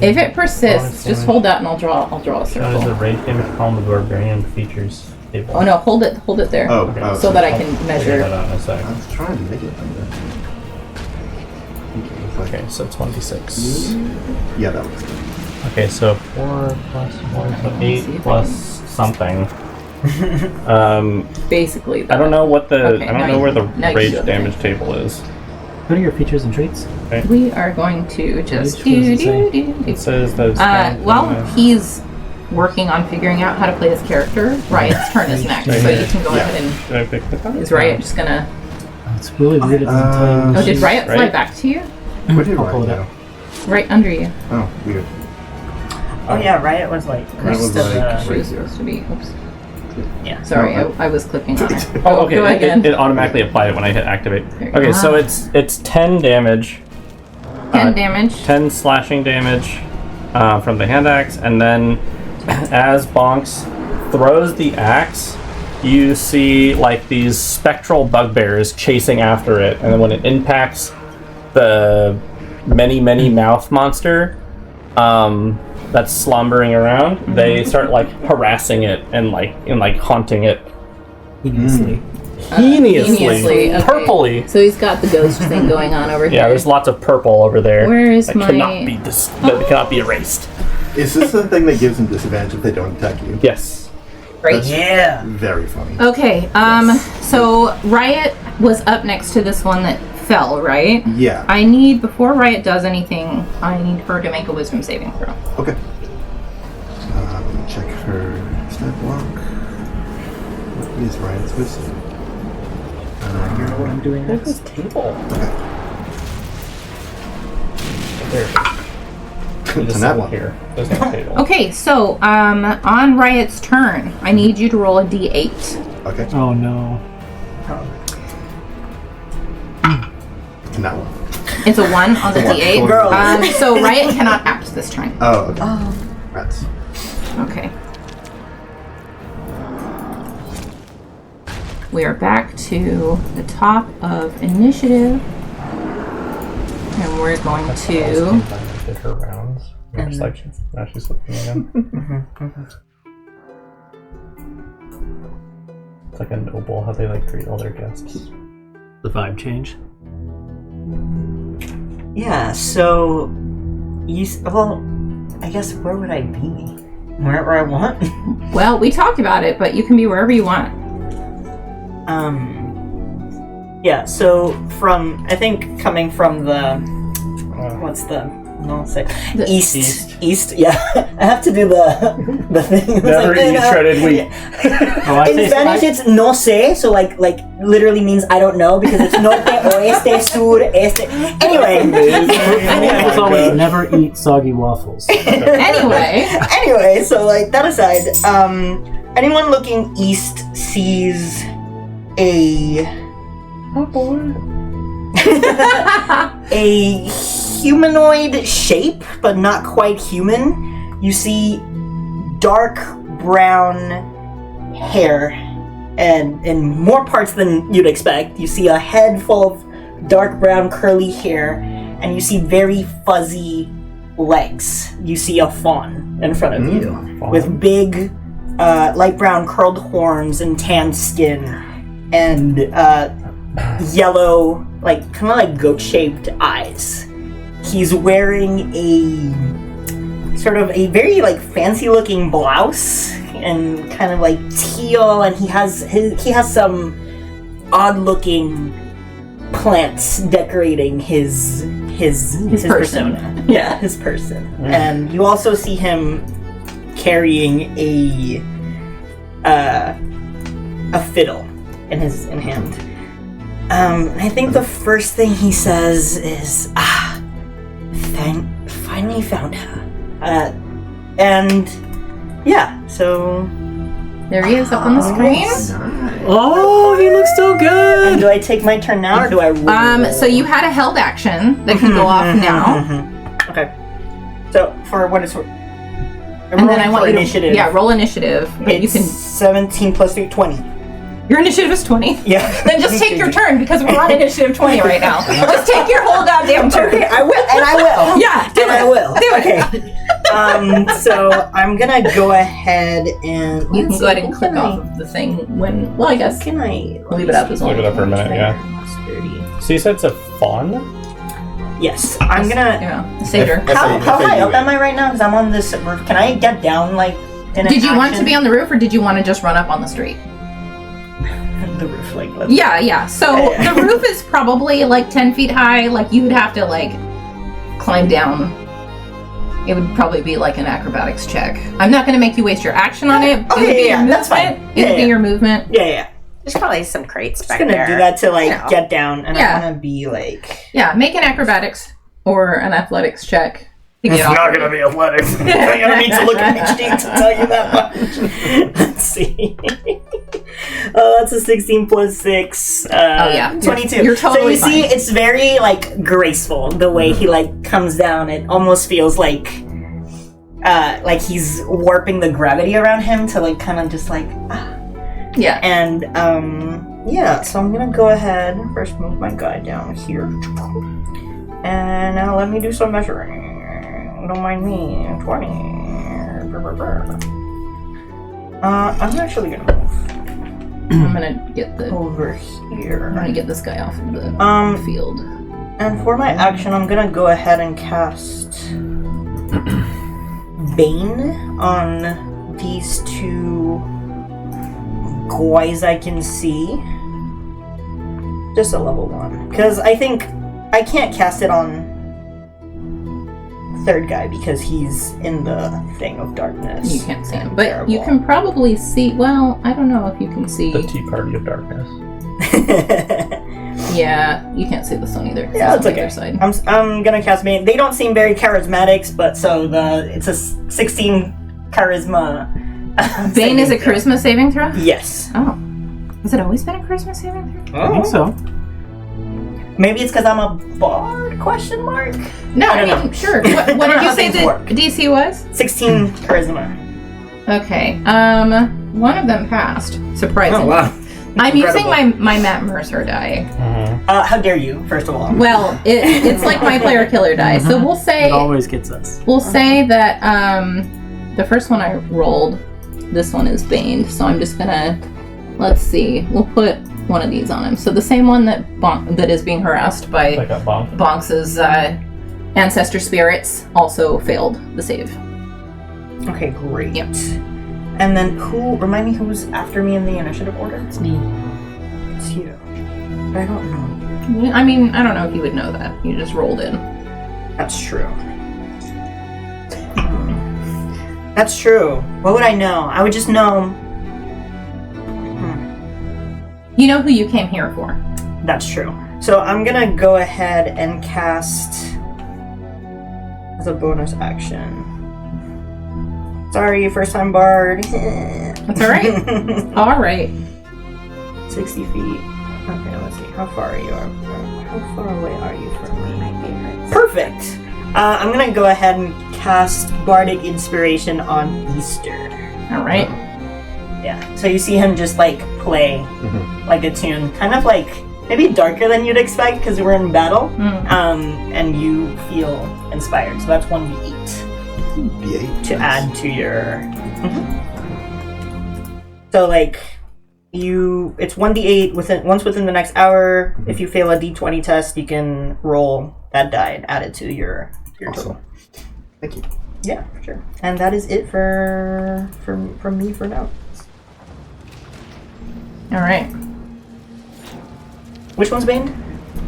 If it persists, just hold that and I'll draw a There's a circle. rage damage column with barbarian features table. Oh no, hold it there. Oh, Okay. oh, So that I I'll can figure measure. that out in a sec. I was trying to make it under. Okay, so it's 1d6. Yeah, that looks good. Okay, so 4 plus 1, so 8 plus something. Basically. I don't know what the Okay, I don't now know you- where the now you rage should. damage table is. Go to your features and traits. We are going to just Which was the It says that. It's while he's working on figuring out how to play his character, Riot's turn is next, so you can go Yeah. ahead and. Did I pick the card? Is Riot just gonna? Oh, it's really weird. It doesn't tell you. Oh, did Riot fly Right. back to you? Where did I'll pull Ryan it go? up. Right under you. Oh, weird. Oh yeah, Riot was like That was close to like- She was supposed to be. Oops. yeah. Sorry, No, I was clicking on it. Oh, okay. Go again. It automatically applied it when I hit activate. There you Okay, go. so it's 10 damage. 10 damage. 10 slashing damage from the hand axe, and then as Bonks throws the axe, you see like these spectral bugbears chasing after it, and then when it impacts the many mouth monster that's slumbering around, they start like harassing it and haunting it Heinously. heinously, okay. purplely. So he's got the ghost thing going on over here. Yeah, there's lots of purple over there. Where is that my- that cannot be erased. Is this the thing that gives them disadvantage if they don't attack you? Yes. Great. Yeah. Very funny. Okay, so Riot was up next to this one that fell, right? Yeah. I need, before Riot does anything, I need her to make a wisdom saving throw. Okay. Let me check her stat block. What is Ryan's wisdom? You know what I'm doing Look at next? this table. Okay. There. It's on that one. Here. There's no table. Okay, so on Riot's turn, I need you to roll a d8. Okay. Oh no. And that one. It's a 1 on the d8. Girl. So Riot cannot act this turn. Oh, okay. Rats. Okay. We are back to the top of initiative. And we're going to... Did her rounds. Now she's slipping again. It's like a noble how they treat all their guests. The vibe change. Yeah. So, well, I guess where would I be? Wherever I want. Well, we talked about it, but you can be wherever you want. Yeah. So I think coming from the what's the no say The east. Yeah, I have to do the thing. It's Never eat shredded wheat. Oh, I In Spanish, it's no sé, so like literally means I don't know because it's norte, oeste, sur, este. Anyway, It's always never eat soggy waffles. Anyway, so like that aside, anyone looking east sees a a humanoid shape, but not quite human. You see dark brown hair, and in more parts than you'd expect. You see a head full of dark brown curly hair, and you see very fuzzy legs. You see a fawn in front of you with big light brown curled horns and tan skin and yellow, kind of like goat-shaped eyes. He's wearing a sort of a very fancy-looking blouse and kind of teal, and he has some odd-looking plants decorating his person. persona. Yeah, his person. And you also see him carrying a fiddle in hand. I think the first thing he says is, finally found her. And yeah, so there he is up on the screen. Oh, he looks so good! do I take my turn now or do I roll? So you had a held action that can go off now. Okay. So for what it's worth. And then I want you to initiative. roll initiative. But It's you can 17 plus 3, 20. your initiative is 20. Yeah. Then just take your turn because we're on initiative 20 right now. Just take your whole goddamn turn. Okay, I will, and I will. Yeah, do And it. I will. Do it. Okay. So I'm gonna go ahead and You can go ahead and click off of the thing when. Well, I guess Can I leave it up as well. Leave it up for a minute, yeah. 30. So you said it's a fawn? Yes, I'm gonna. Yeah, satyr. How high up am I right now? Because I'm on this roof. Can I get down 10 Did you want to be on the roof, or did you want to just run up on the street? the roof? Like, Yeah. So the roof is probably like 10 feet high. Like, you would have to like climb down. It would probably be like an acrobatics check. I'm not going to make you waste your action on it. Okay, it would be your that's fine. movement. It would be your movement. Yeah. There's probably some crates back I'm there. gonna do that to like You know. get down, and Yeah. I want to be like. Yeah, make an acrobatics or an athletics check. To get It's off. not gonna be athletics. I don't need to look at my sheet to tell you that much. Let's see. That's a 16 plus 6. Oh, yeah. 22. You're totally so you see, fine. it's very like graceful the way he like comes down. It almost feels like he's warping the gravity around him to like kind of just like. Yeah. And yeah. So I'm gonna go ahead and first move my guy down here, and now let me do some measuring. Don't mind me. 20. I'm actually gonna move I'm gonna get the. over I'm here. gonna get this guy off of the field. And for my action, I'm gonna go ahead and cast Bane on these two guys I can see. Just a level 1, because I think I can't cast it on third guy because he's in the thing of darkness. You can't see him, but you can probably see. Well, I don't know if you can see. The Tea Party of Darkness. Yeah, you can't see the sun either. 'Cause Yeah, it's that's on the okay. other side. I'm gonna cast Bane. They don't seem very charismatic, but it's a 16 charisma. Bane is a saving throw. charisma saving throw. Yes. Oh, has it always been a charisma saving throw? I think so. Maybe it's because I'm a bard? Question mark. No, I I don't mean, know. sure. I What don't did know you how say things the work. DC was? 16 charisma. Okay. One of them passed. Surprisingly. Oh wow. I'm using Incredible. my Matt Mercer die. How dare you? First of all. Well, it's like my player killer die. So we'll say It always gets us. that the first one I rolled, this one is baned. So I'm just gonna, let's see. We'll put one of these on him. So the same one that is being harassed by Like a bomb. Bonks's ancestor spirits also failed the save. Okay, great. Yep. And then remind me who's after me in the initiative order? It's me. It's you. I don't know. I mean, I don't know if you would know that. You just rolled in. That's true. That's true. What would I know? I would just know. You know who you came here for. That's true. So I'm gonna go ahead and cast as a bonus action. Sorry, first time bard. That's all right. All right. 60 feet. Okay, let's see. How far are you? How far away are you from me? Perfect. I'm gonna go ahead and cast Bardic Inspiration on Easter. All right. Yeah. So you see him just like play like a tune, kind of like maybe darker than you'd expect because we're in battle. And you feel inspired. So that's 1d8 D8. to add to your. So like it's 1d8 once within the next hour. If you fail a d20 test, you can roll that die and add it to your Awesome. total. Thank you. Yeah, for sure. And that is it from me for now. All right. Which one's Bane?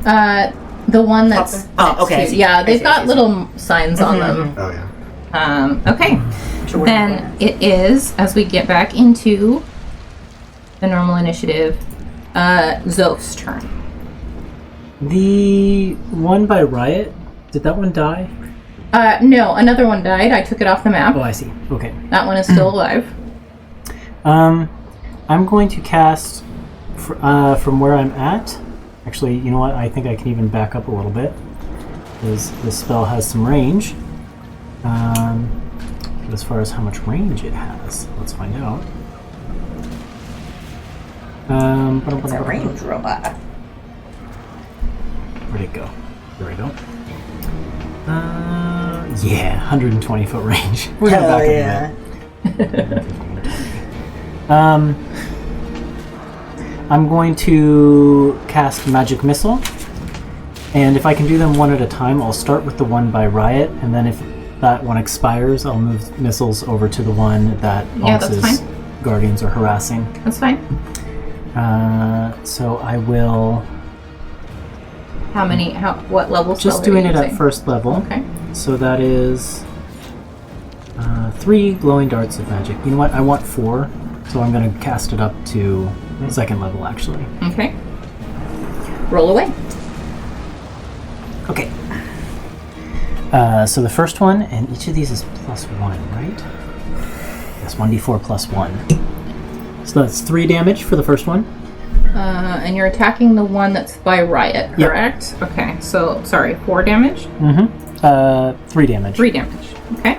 The one that's. Oh, okay, I next to- see. Yeah, I they've see, got I see. little signs on them. Oh yeah. Okay. Sure. Then it is, as we get back into the normal initiative, Zoph's turn. The one by Riot, did that one die? No, another one died. I took it off the map. Oh, I see. Okay. That one is still alive. I'm going to cast from where I'm at. Actually, you know what? I think I can even back up a little bit, because this spell has some range. But as far as how much range it has, let's find out. It's a range robot. Where'd it go? There we go. Yeah, 120 foot range. We're gonna Hell back yeah. up a bit. I'm going to cast Magic Missile, and if I can do them one at a time, I'll start with the one by Riot, and then if that one expires, I'll move missiles over to the one that Yeah, that's Bonks's guardians are harassing. That's fine. So I will what level spell just are you doing it at using? first level. Okay. So that is 3 glowing darts of magic. You know what? I want 4, so I'm going to cast it up to second level, actually. Okay. Roll away. Okay. So the first one, and each of these is +1, right? Yes, 1d4 +1. So that's 3 damage for the first one. And you're attacking the one that's by Riot, correct? Yep. Okay, so, sorry, 4 damage? 3 damage. 3 damage, okay.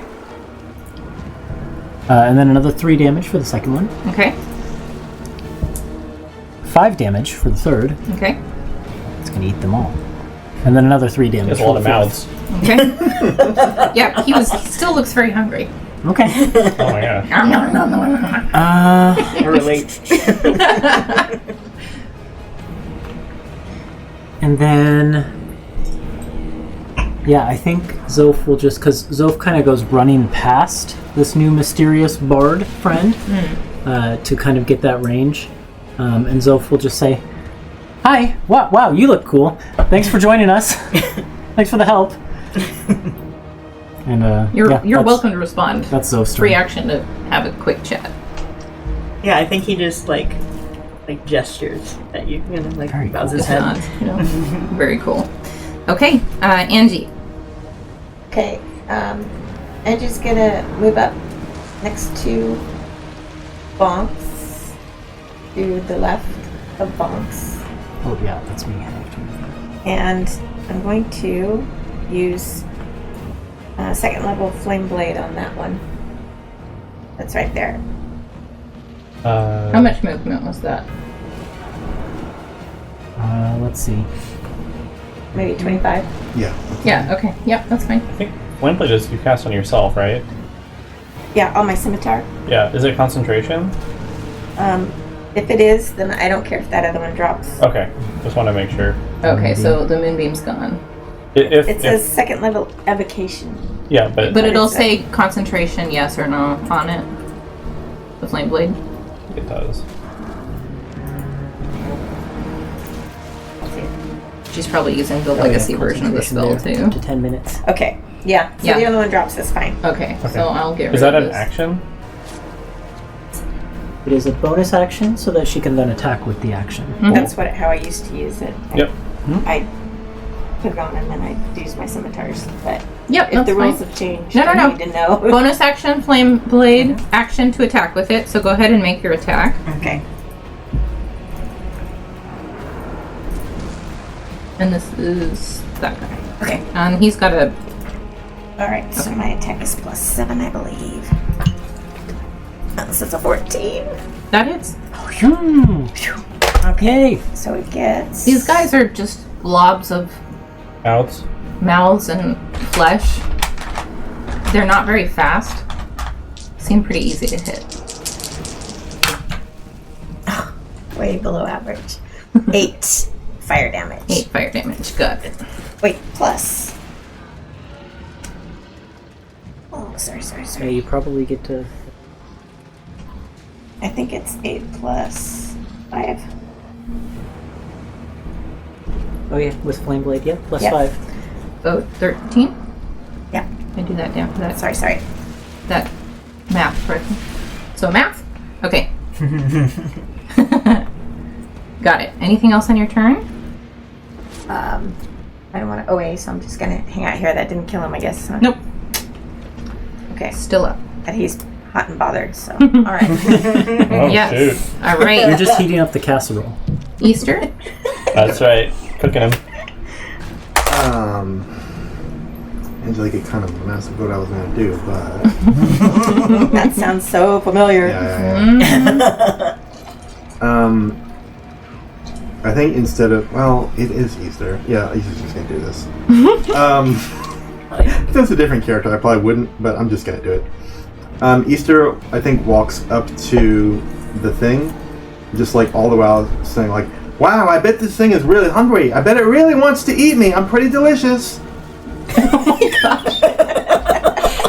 And then another 3 damage for the second one. Okay, 5 damage for the third. okay, It's going to eat them all. And then another 3 damage There's a for lot the of fourth. mouths. okay. Yeah, he still looks very hungry. Okay. Oh my god. I relate. And then, yeah, I think Zoph will just, because Zoph kind of goes running past this new mysterious bard friend to kind of get that range. And Zoph will just say, "Hi, wow, you look cool. Thanks for joining us. Thanks for the help." And You're welcome to respond. That's Zoph's turn. Free action to have a quick chat. Yeah, I think he just like gestures at you, like Very bows cool. his head. Nods, Very cool. Okay, Angie. Okay, Angie's gonna move up next to Bonks, to the left of Bonks, Oh, yeah, that's me. and I'm going to use second level Flame Blade on that one. That's right there. How much movement was that? Let's see. Maybe 25. Yeah. Yeah, okay. Yep, that's fine. I think Flame Blade is you cast on yourself, right? Yeah, on my scimitar. Yeah. Is it concentration? If it is, then I don't care if that other one drops. Okay. Just want to make sure. Okay, so the moonbeam's gone. It says second level evocation. Yeah, but It'll say concentration, yes or no, on it. The flame blade. it does. She's probably using the legacy version of the spell too. Up to 10 minutes. Okay, yeah. So Yeah. the other one drops, that's fine. Okay, so I'll get rid Is that of an this. action? It is a bonus action so that she can then attack with the action. That's how I used to use it. Yep. I put it on and then I use my scimitars. But Yep, if that's the rules fine. have changed, No. I need to know. Bonus action, flame blade, action to attack with it. So go ahead and make your attack. Okay. And this is that guy. Okay. And he's got a. Alright, so my attack is +7, I believe. So it's a 14. That hits. Okay. Yay! So it gets. These guys are just blobs of Outs. mouths and flesh. They're not very fast. Seem pretty easy to hit. Way below average. 8 fire damage. 8 fire damage. Got it. Wait, plus. Oh, sorry. Yeah, you probably get to. I think it's 8 plus 5. Oh, yeah, with Flame Blade, yeah, plus Yeah. 5. Oh, 13? Yeah. I do that down. That Sorry. that math correctly. So math? Okay. Got it. Anything else on your turn? I don't want to OA, so I'm just gonna hang out here. That didn't kill him, I guess. Huh? Nope. Okay. Still up. And he's hot and bothered, so. Alright. Oh Yes. shoot. All You're right. just heating up the casserole. Easter. That's right. Cooking him. Angelica kind of messed up what I was going to do, but That sounds so familiar. yeah. I think instead of it is Easter. Yeah, Easter's just going to do this. If it's a different character, I probably wouldn't, but I'm just going to do it. Easter, I think, walks up to the thing, just like all the while saying like, "Wow, I bet this thing is really hungry. I bet it really wants to eat me. I'm pretty delicious."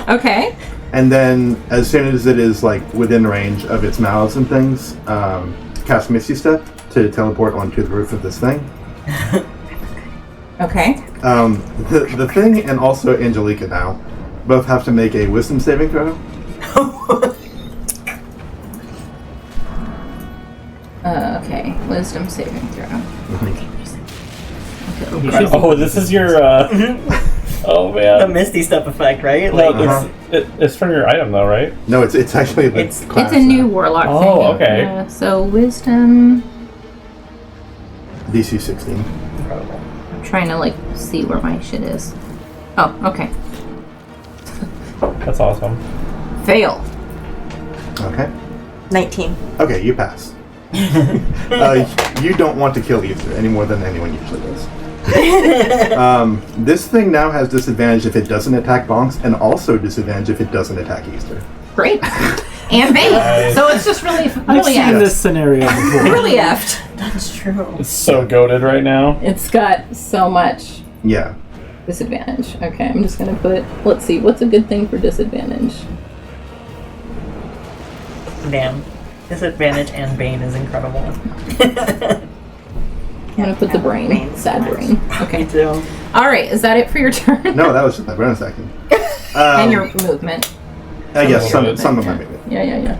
Okay. And then, as soon as it is like within range of its mouths and things, cast Misty Step to teleport onto the roof of this thing. Okay. The thing and also Angelica now both have to make a Wisdom saving throw. Okay. Wisdom saving throw. Oh, this is your. Oh man. The Misty Step effect, right? No, Like, it's from your item though, right? No, it's actually the class It's a new now. warlock thing. Oh, okay. Yeah, so wisdom. DC 16. Incredible. I'm trying to like see where my shit is. Oh, okay. That's awesome. Fail. Okay. 19. Okay, you pass. You don't want to kill Ether any more than anyone usually does. This thing now has disadvantage if it doesn't attack Bonks, and also disadvantage if it doesn't attack Easter. Great. And bait. So it's just really I've seen effed. this scenario before. Really effed. that's true. It's so goated right now. It's got so much Yeah. disadvantage. Okay, I'm just gonna put. Let's see. What's a good thing for disadvantage? Damn. Disadvantage and Bane is incredible. I'm gonna put the brain. Brain. Sad brain. Okay. Me too. All right. Is that it for your turn? No, that was just my bonus action. And your movement. Yes, Some of some it. of my movement. Yeah.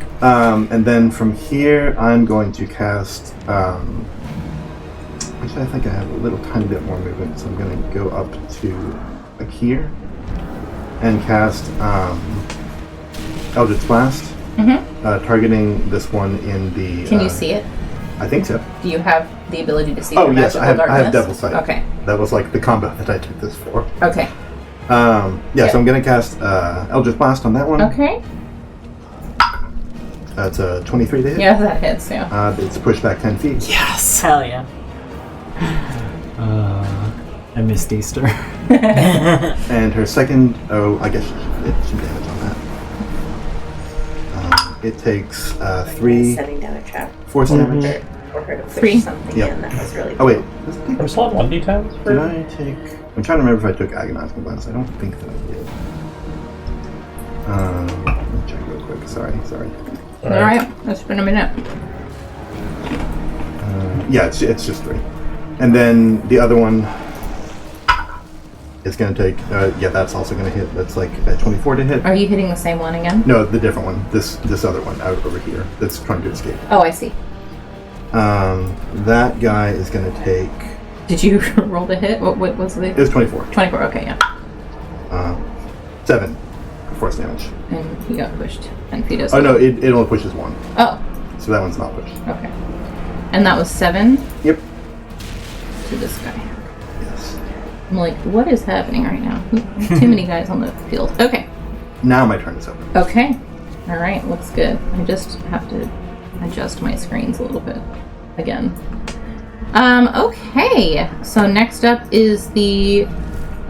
And then from here, I'm going to cast. Actually, I think I have a little tiny bit more movement, so I'm going to go up to like here and cast Eldritch Blast, targeting this one in the. Can you see it? I think so. Do you have the ability to see? Oh through yes, I have. magical I have darkness? Devil Sight. Okay. That was like the combo that I took this for. Okay. So I'm going to cast Eldritch Blast on that one. Okay. That's a 23 to hit. Yeah, that hits. Yeah. It's pushed back 10 feet. Yes! Hell yeah. I missed Easter. And her second, I guess she should get some damage on that. It takes Setting down a trap force damage. for her to push 3. something Yep. in. That was really Oh cool. wait, does it take- I'm still at 1d10s did for. I take? I'm trying to remember if I took agonizing glance. I don't think that I did. Let me check real quick. Sorry. All right. It's been a minute. Yeah, it's just 3. And then the other one is going to take. Yeah, that's also going to hit. That's like a 24 to hit. Are you hitting the same one again? No, the different one. This other one out over here that's trying to escape. Oh, I see. That guy is going to take. Did you roll the hit? What was the? It was 24. 24. Okay, yeah. 7 force damage. And he got pushed 10 feet. Oh no, it only pushes 1, Oh, so that one's not pushed. okay. And that was 7 Yep. to this guy. Yes. I'm like, what is happening right now? Too many guys on the field. Okay. Now my turn is open. Okay. All right. Looks good. I just have to adjust my screens a little bit again. Okay. So next up is the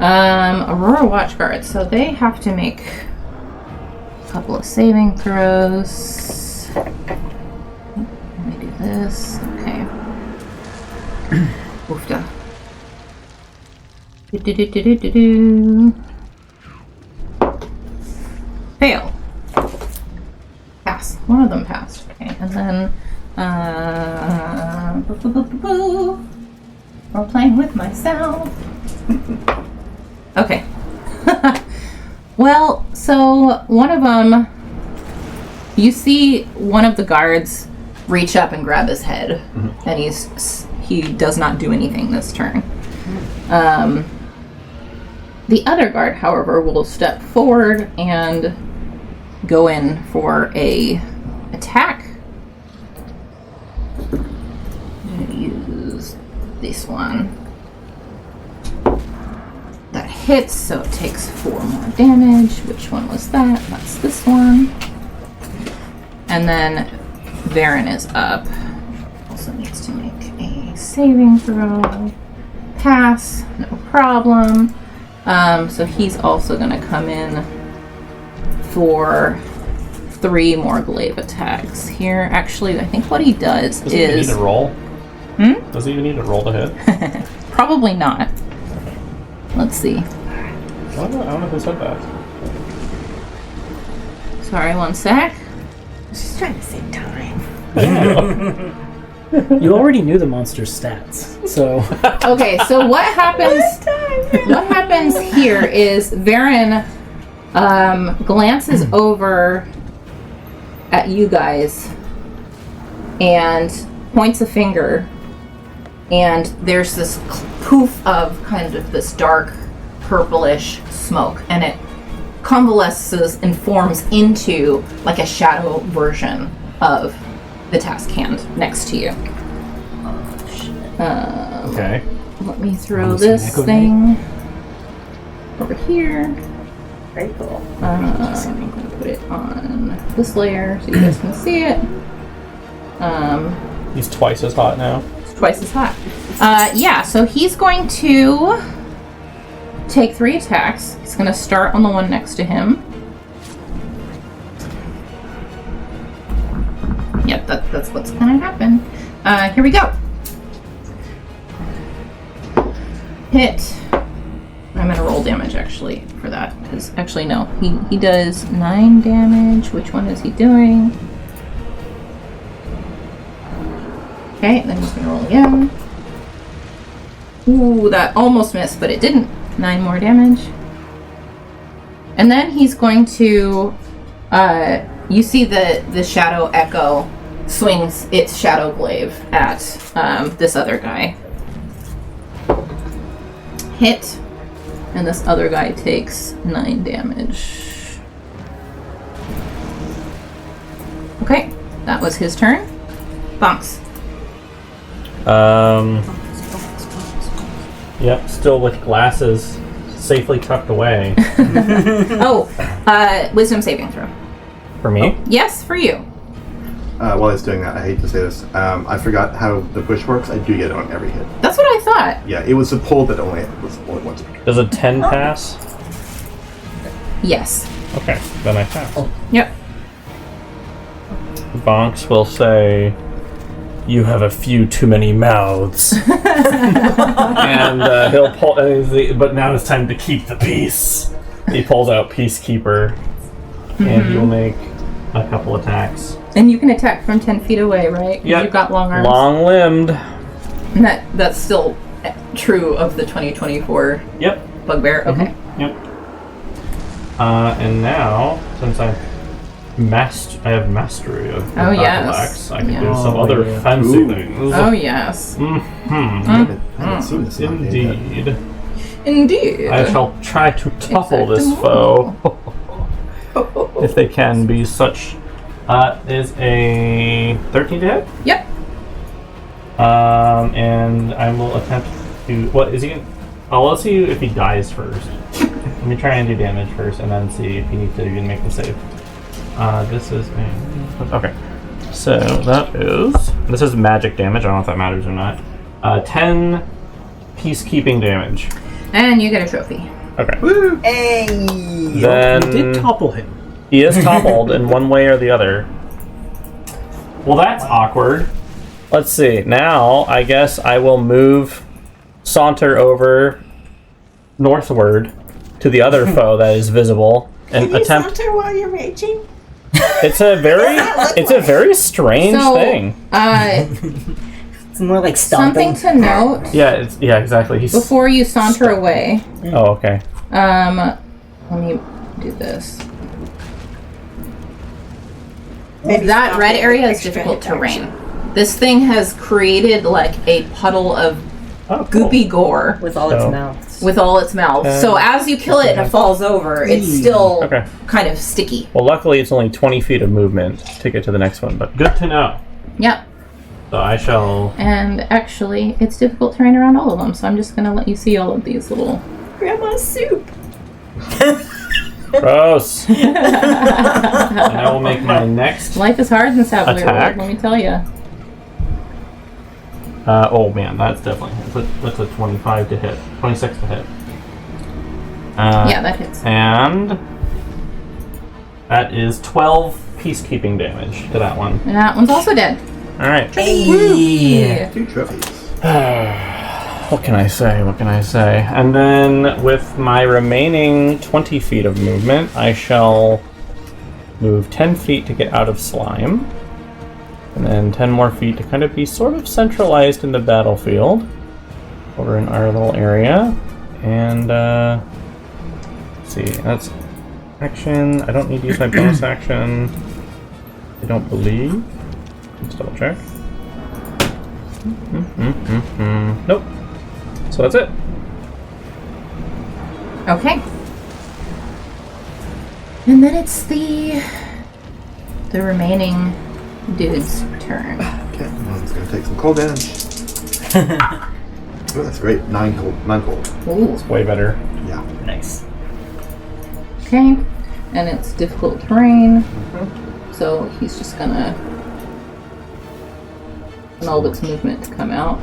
Aurora Watchguard. So they have to make a couple of saving throws. Let me do this. Okay. Oofda. Do. Fail. Pass. One of them passed. Okay, and then we're playing with myself. Okay. Well, so one of them, you see one of the guards reach up and grab his head, and he does not do anything this turn. The other guard, however, will step forward and go in for a attack. I'm gonna use this one. That hits, so it takes 4 more damage. Which one was that? That's this one. And then Varen is up. Also needs to make a saving throw. Pass, no problem. So he's also going to come in for 3 more glaive attacks here. Actually, I think what he does Does he even is... need to roll? Does he even need to roll to hit? Probably not. Let's see. I don't know who said that. Sorry, one sec. She's trying to save time. You already knew the monster's stats, so... Okay, so what happens? What happens here is Varen glances over at you guys and points a finger, and there's this poof of kind of this dark purplish smoke, and it convalesces and forms into like a shadow version of the task hand next to you. Okay. Let me throw Almost this an echo thing over here. Very cool. I'm going to put it on this layer so you guys can see it. He's twice as hot now. It's twice as hot. Yeah, so he's going to take 3 attacks. He's going to start on the one next to him. Yep, that's what's going to happen. Here we go. Hit. I'm going to roll damage actually for that. Because actually, no. He does 9 damage. Which one is he doing? Okay, then he's going to roll again. Ooh, that almost missed, but it didn't. 9 more damage. And then he's going to... you see the shadow echo swings its shadow glaive at this other guy. Hit. And this other guy takes 9 damage. Okay, that was his turn. Bonks. Yep, still with glasses safely tucked away. Wisdom saving throw. For me? Yes, for you. While I was doing that, I hate to say this, I forgot how the push works. I do get it on every hit. That's what I thought. Yeah, it was a pull that only was only once. Does a 10 pass? Yes. Okay, then I pass. Yep. Bonks will say, "You have a few too many mouths," and he'll pull. But now it's time to keep the peace. He pulls out Peacekeeper, and he will make a couple attacks. And you can attack from 10 feet away, right? 'Cause Yep. You've got long arms. Long-limbed. And that's still true of the 2024 Yep. bugbear. Okay. Yep. And now, since I have mastery of Oh, battle yes. axe, I can do Yeah. some other yeah. fancy Ooh. things. Oh, yes. I haven't seen this nowadays yet. Indeed. Indeed. I shall try to topple this foe. If they can be such. Is a 13 to hit? Yep. And I will attempt to. What is he? Let's see if he dies first. Let me try and do damage first, and then see if he needs to even make the save. This is a. Okay. So that is. This is magic damage. I don't know if that matters or not. 10 peacekeeping damage. And you get a trophy. Okay. Woo! Hey! Then You did topple him. he is toppled in one way or the other. Well, that's awkward. Let's see. Now, I guess I will saunter over northward to the other foe that is visible and Can you attempt. saunter while you're raging? It's a very strange So, thing. It's more like stomping. something to note Yeah, exactly. He's before you saunter away. Oh, okay. Let me do this. Maybe That stop red it area with is extra difficult hit terrain. action. This thing has created like a puddle of Oh, cool. goopy gore With all its So- mouths. with all its mouth. So as you kill it and it falls over, it's still Okay. kind of sticky. Well, luckily it's only 20 feet of movement to get to the next one, but good to know. Yep. So I shall. And actually, it's difficult terrain around all of them, so I'm just going to let you see all of these little... Grandma's soup. Gross. And I will make my next. Life is hard in Savalier Attack. World, let me tell you. Oh man, that's definitely that's a 25 to hit, 26 to hit. Yeah, that hits. And that is 12 peacekeeping damage to that one. And that one's also dead. All right. Yeah. 2 trophies. What can I say? And then with my remaining 20 feet of movement, I shall move 10 feet to get out of slime, and then 10 more feet to kind of be sort of centralized in the battlefield over in our little area. And let's see, that's action. I don't need to use my bonus action, I don't believe. Let's double check. Nope. So that's it. Okay. And then it's the remaining dude's turn. Okay, one's gonna take some cold damage. Oh, that's great. 9 cold. Ooh. Way better. Yeah. Nice. Okay. And it's difficult terrain. So he's just gonna and all of its movement to come out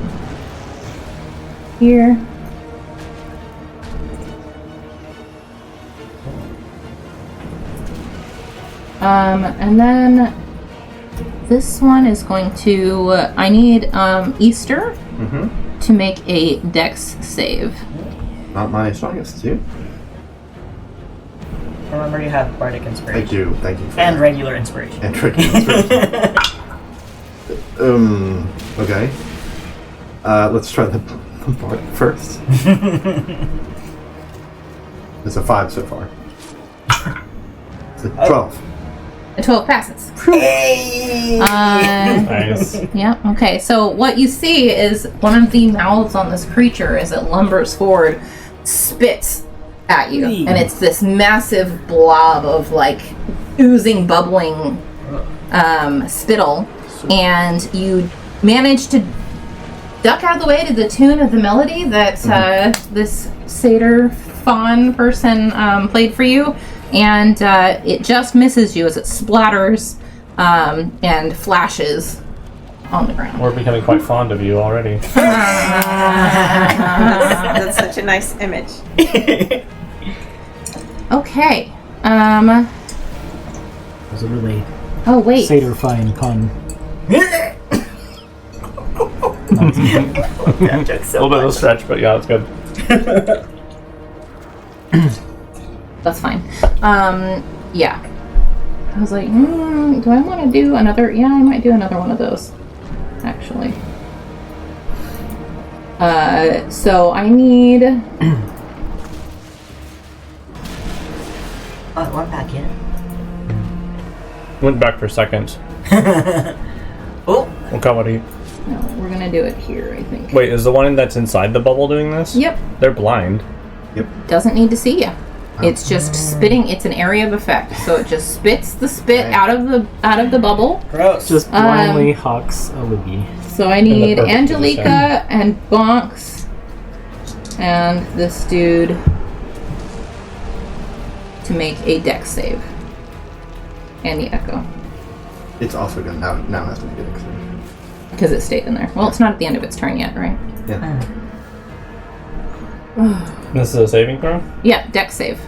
here. And then this one is going to, I need Easter to make a dex save. Not my strongest, too. Remember, you have bardic I inspiration. do. Thank you for And that. regular inspiration. And tricky inspiration. Okay. Let's try the part first. It's a 5 so far. It's a 12. A 12 passes. Hey! Nice. Yeah, okay. So what you see is one of the mouths on this creature as it lumbers forward, spits at you. And it's this massive blob of like oozing, bubbling spittle. And you manage to duck out of the way to the tune of the melody that this satyr fawn person played for you. And it just misses you as it splatters and flashes on the ground. We're becoming quite fond of you already. That's such a nice image. Okay. That was a really Oh, wait. satyr-fine pun. That joke's so A little bit of a much. stretch, but yeah, it's good. That's fine. Yeah. I was like, do I want to do another? Yeah, I might do another one of those, actually. So I need... Oh, it went back in. Went back for a second. Oh, Okay, what do you... No, we're going to do it here, I think. Wait, is the one that's inside the bubble doing this? Yep. They're blind. Doesn't need to see you. It's just spitting. It's an area of effect, so it just spits the spit out of the bubble. gross. Just blindly hawks a loogie. So I need perfect Angelica and Bonks and this dude to make a dex save. And the Echo, It's also going to now has to be good. because it stayed in there. Well, it's not at the end of its turn yet, right? Yeah. This is a saving throw? Yeah, dex save.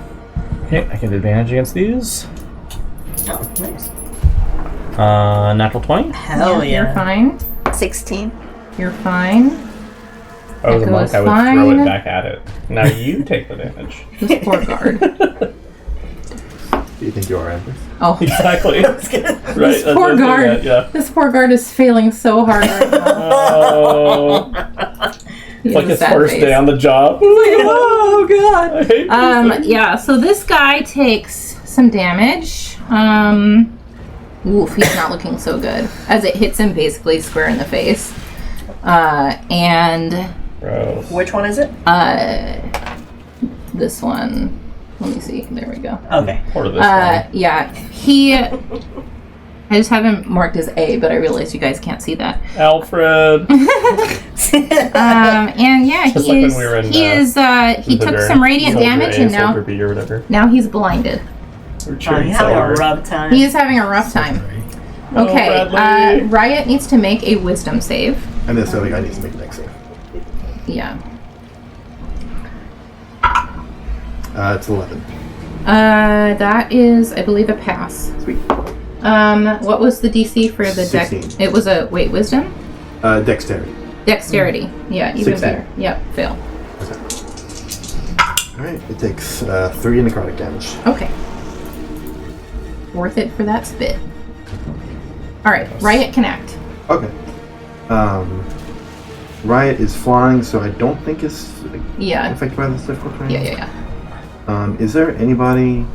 Okay, I get advantage against these. Oh, nice. Natural 20. Hell You're yeah. fine. 16. You're fine. If I was a Echo monk, is I would throw fine. it back at it. Now you take the damage. This poor guard. Do you think you are, Empress? Oh, Exactly. Right. this poor guard. Yeah. This poor guard is failing so hard right now. Oh. He It's like has a his sad first face. day on the job. Oh god. I hate these things. Yeah, so this guy takes some damage. Oof, he's not looking so good. As it hits him basically square in the face. And Gross. Which one is it? this one, let me see. There we go. Okay. Or this one. Yeah, I just have him marked as A, but I realize you guys can't see that. Alfred. And yeah, Just he like is. when we were in, He took some radiant damage, and Soldier B or whatever. now he's blinded. We're Oh, cheering you so having a hard. rough time. He is having a rough time. Oh, Okay, Bradley. Riot needs to make a wisdom save. And this other guy needs to make the next save. Yeah. It's 11. That is, I believe, a pass. Sweet. What was the DC for the deck? 16. It was a wisdom, Dexterity. dexterity. Yeah, even 16. better. Yep, fail. Alright, it takes 3 necrotic damage. Okay. worth it for that spit. All right, Riot can act. Okay. Riot is flying, so I don't think it's affected by this difficult terrain. Yeah. Is there anybody...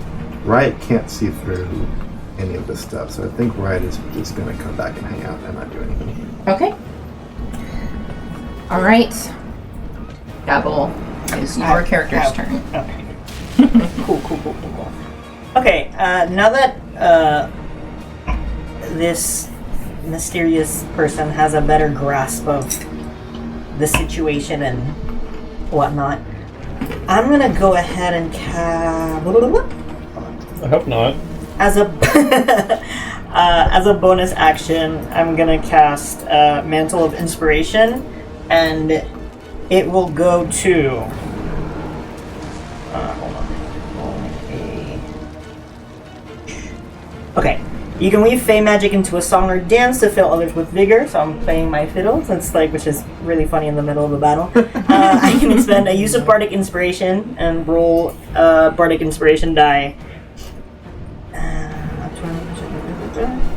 Riot can't see through any of this stuff, so I think Riot is just going to come back and hang out and not do anything. Okay. All right. Gabble, it's your character's turn. Okay. Cool. Okay, now that this mysterious person has a better grasp of the situation and whatnot, I'm gonna go ahead and I hope not. as a as a bonus action, I'm gonna cast Mantle of Inspiration, and it will go to. Hold on. Okay. You can weave Fey magic into a song or dance to fill others with vigor. So I'm playing my fiddle, which is really funny in the middle of a battle. I can expend a use of Bardic Inspiration and roll a Bardic Inspiration die.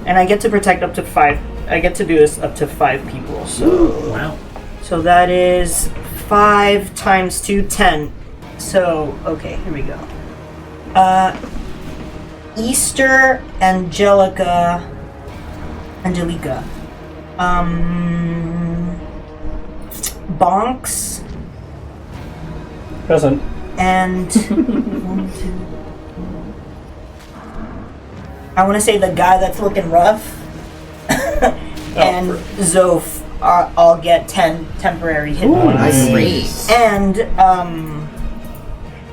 And I get to protect up to 5. I get to do this up to 5 people. So Wow. So that is 5 times 2, 10. So, okay, here we go. Easter Angelica. Bonks. Present. And I want to say the guy that's looking rough. And Zoph all get 10 temporary hit points. Great. And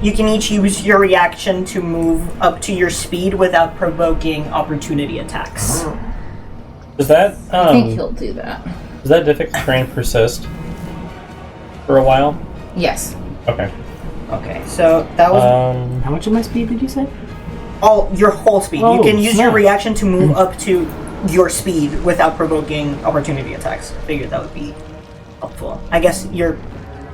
you can each use your reaction to move up to your speed without provoking opportunity attacks. Does that I think he'll do that. does that difficult terrain persist for a while? Yes. Okay. Okay, so that was How much of my speed did you say? all your whole speed. Oh, You can use your snap. reaction to move up to your speed without provoking opportunity attacks. Figured that would be helpful. I guess you're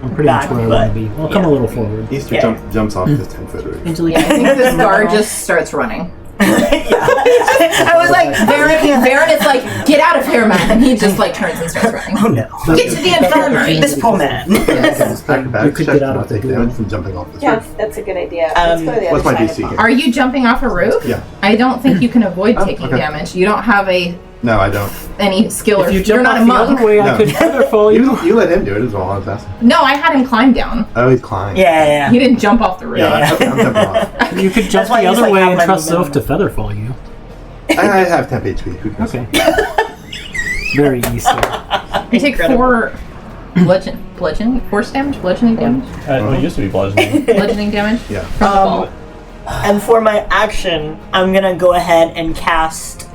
I'm pretty back, much where I but want to be. I'll come a little forward. Easter Yeah. jumps off his 10-foot roof. Angelica. I think this guard just starts running. I was like, Baron is like, get out of here, man. And he just like turns and starts running. oh no. Get to the infirmary. This poor man. Back You could check get out not of the take door. damage from jumping off the Yeah, roof. that's a good idea. Let's go to the What's other my side DC of here? Are you jumping off a roof? Yeah. I don't think you can avoid taking okay. damage. You don't have No, I don't. any skill or If you you're jump not off a the monk. other way, I No. could feather fall you. You let him do it as well. I was asking. No, I had him climb down. Oh, he's climbing. Yeah. He didn't jump off the roof. Yeah, okay, I'm jumping off. You could jump why the I use, other like, way half and my trust Zoph movement. to feather fall you. I have temp HP. Who cares? Okay. Very easy. You take 4 bludgeoning force damage, bludgeoning damage, It used to be bludgeoning. bludgeoning damage Yeah. from the ball. And for my action, I'm gonna go ahead and cast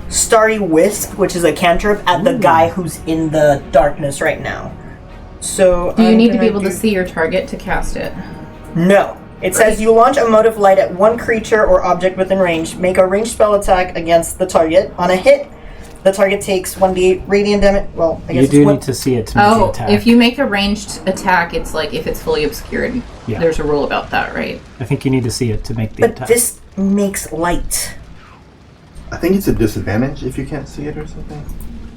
Starry Wisp, which is a cantrip, at the guy who's in the darkness right now. So Do you I'm need to gonna be able do- to see your target to cast it? No. It says you launch a mote of light at one creature or object within range. Make a ranged spell attack against the target. On a hit, the target takes 1d8 radiant damage. Well, I guess You it's do one- need to see it to make the Oh, attack. if you make a ranged attack, it's like if it's fully obscured. Yeah. There's a rule about that, right? I think you need to see it to make the But attack. this makes light. I think it's a disadvantage if you can't see it or something.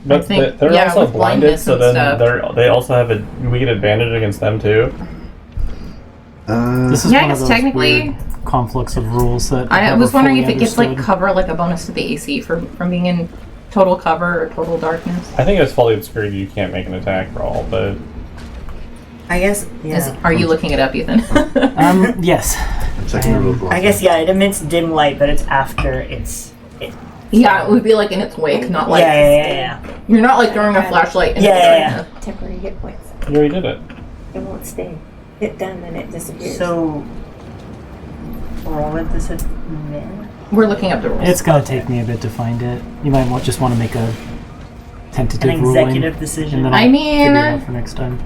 But think- they're yeah, also with blinded, blindness so and then stuff. they also have we get advantage against them too. This is Yeah, I one of guess those technically- weird conflicts of rules that I never was wondering if fully it gets like understood. cover, like a bonus to the AC from being in total cover or total darkness. I think it's fully obscured. You can't make an attack roll, but I guess, yeah. Are you looking it up, Ethan? Yes. I'm checking the rules. I guess, yeah, it emits dim light, but it's after it's... Yeah, it would be like in its wake, not like yeah. you're not like throwing a flashlight in Yeah. temporary hit points. you already did it. It won't stay. Hit done, then it disappears. So... Roll with disadvantage? We're looking up the rules. It's gonna take me a bit to find it. You might just want to make a tentative An ruling, executive decision. and then I I'll mean- figure it out for next time.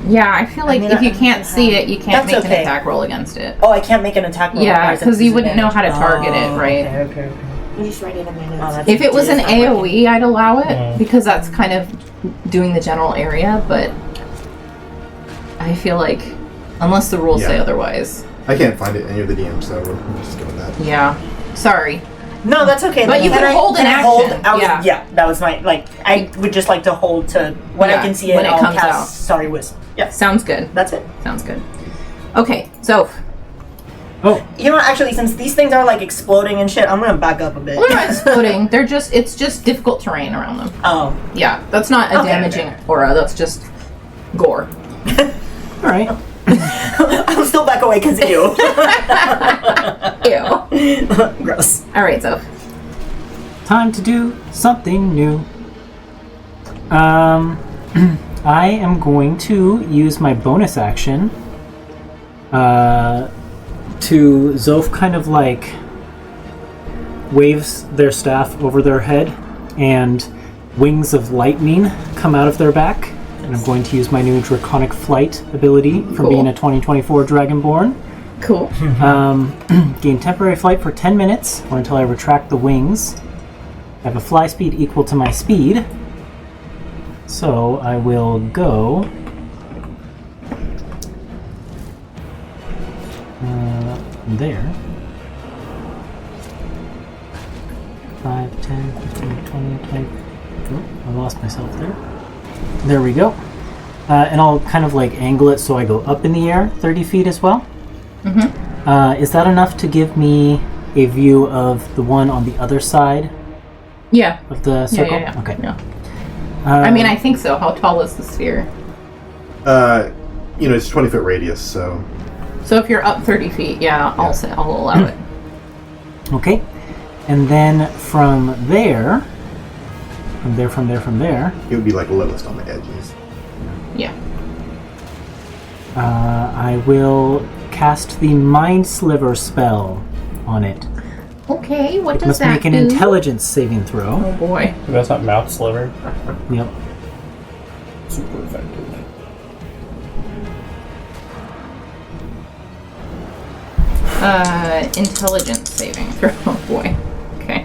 Yeah, I feel like mean, if you I- can't see it, you can't That's make okay. an attack roll against it. Oh, I can't make an attack roll. Yeah, Or is it 'cause you wouldn't know how to disadvantage? target it, right? Okay. You just write it in my Oh, notes. that's- If it was an It's not working. AoE, I'd allow it Yeah. because that's kind of doing the general area, but I feel like unless the rules say Yeah. otherwise. I can't find it in any of the DMs, so we'll just go with that. Yeah. Sorry. No, that's okay. But you can hold an action. Yeah, that was my I would just like to hold to when I can see it. when it I'll comes cast out. Sorry Wisp. Yeah, Sounds good. that's it. Sounds good. Okay, so Oh, You know what? Actually, since these things are like exploding and shit, I'm gonna back up a bit. they're not exploding. It's just difficult terrain around them. Oh, Yeah, that's not a Okay, damaging okay. aura. That's just gore. all right. I'll still back away because ew. Ew. Gross. All right, so Time to do something new. I am going to use my bonus action to Zoph kind of like waves their staff over their head and wings of lightning come out of their back. And I'm going to use my new Draconic Flight ability from Cool. being a 2024 Dragonborn. cool. Gain temporary flight for 10 minutes or until I retract the wings. I have a fly speed equal to my speed. So I will go there. 5, 10, 15, 20, 20. Oh, I lost myself there. There we go. And I'll kind of like angle it so I go up in the air 30 feet as well. Is that enough to give me a view of the one on the other side Yeah. of the circle? Yeah. Okay. Yeah. I mean, I think so. How tall is the sphere? It's 20-foot radius, so So if you're up 30 feet, yeah, I'll allow it. Okay. And then from there, it would be like lowest on the edges. Yeah. I will cast the Mind Sliver spell on it. Okay, what It does must that make an do? intelligence saving throw. Oh boy. That's not mouth sliver. Yep. Super effective. Intelligence saving throw. Oh boy. Okay.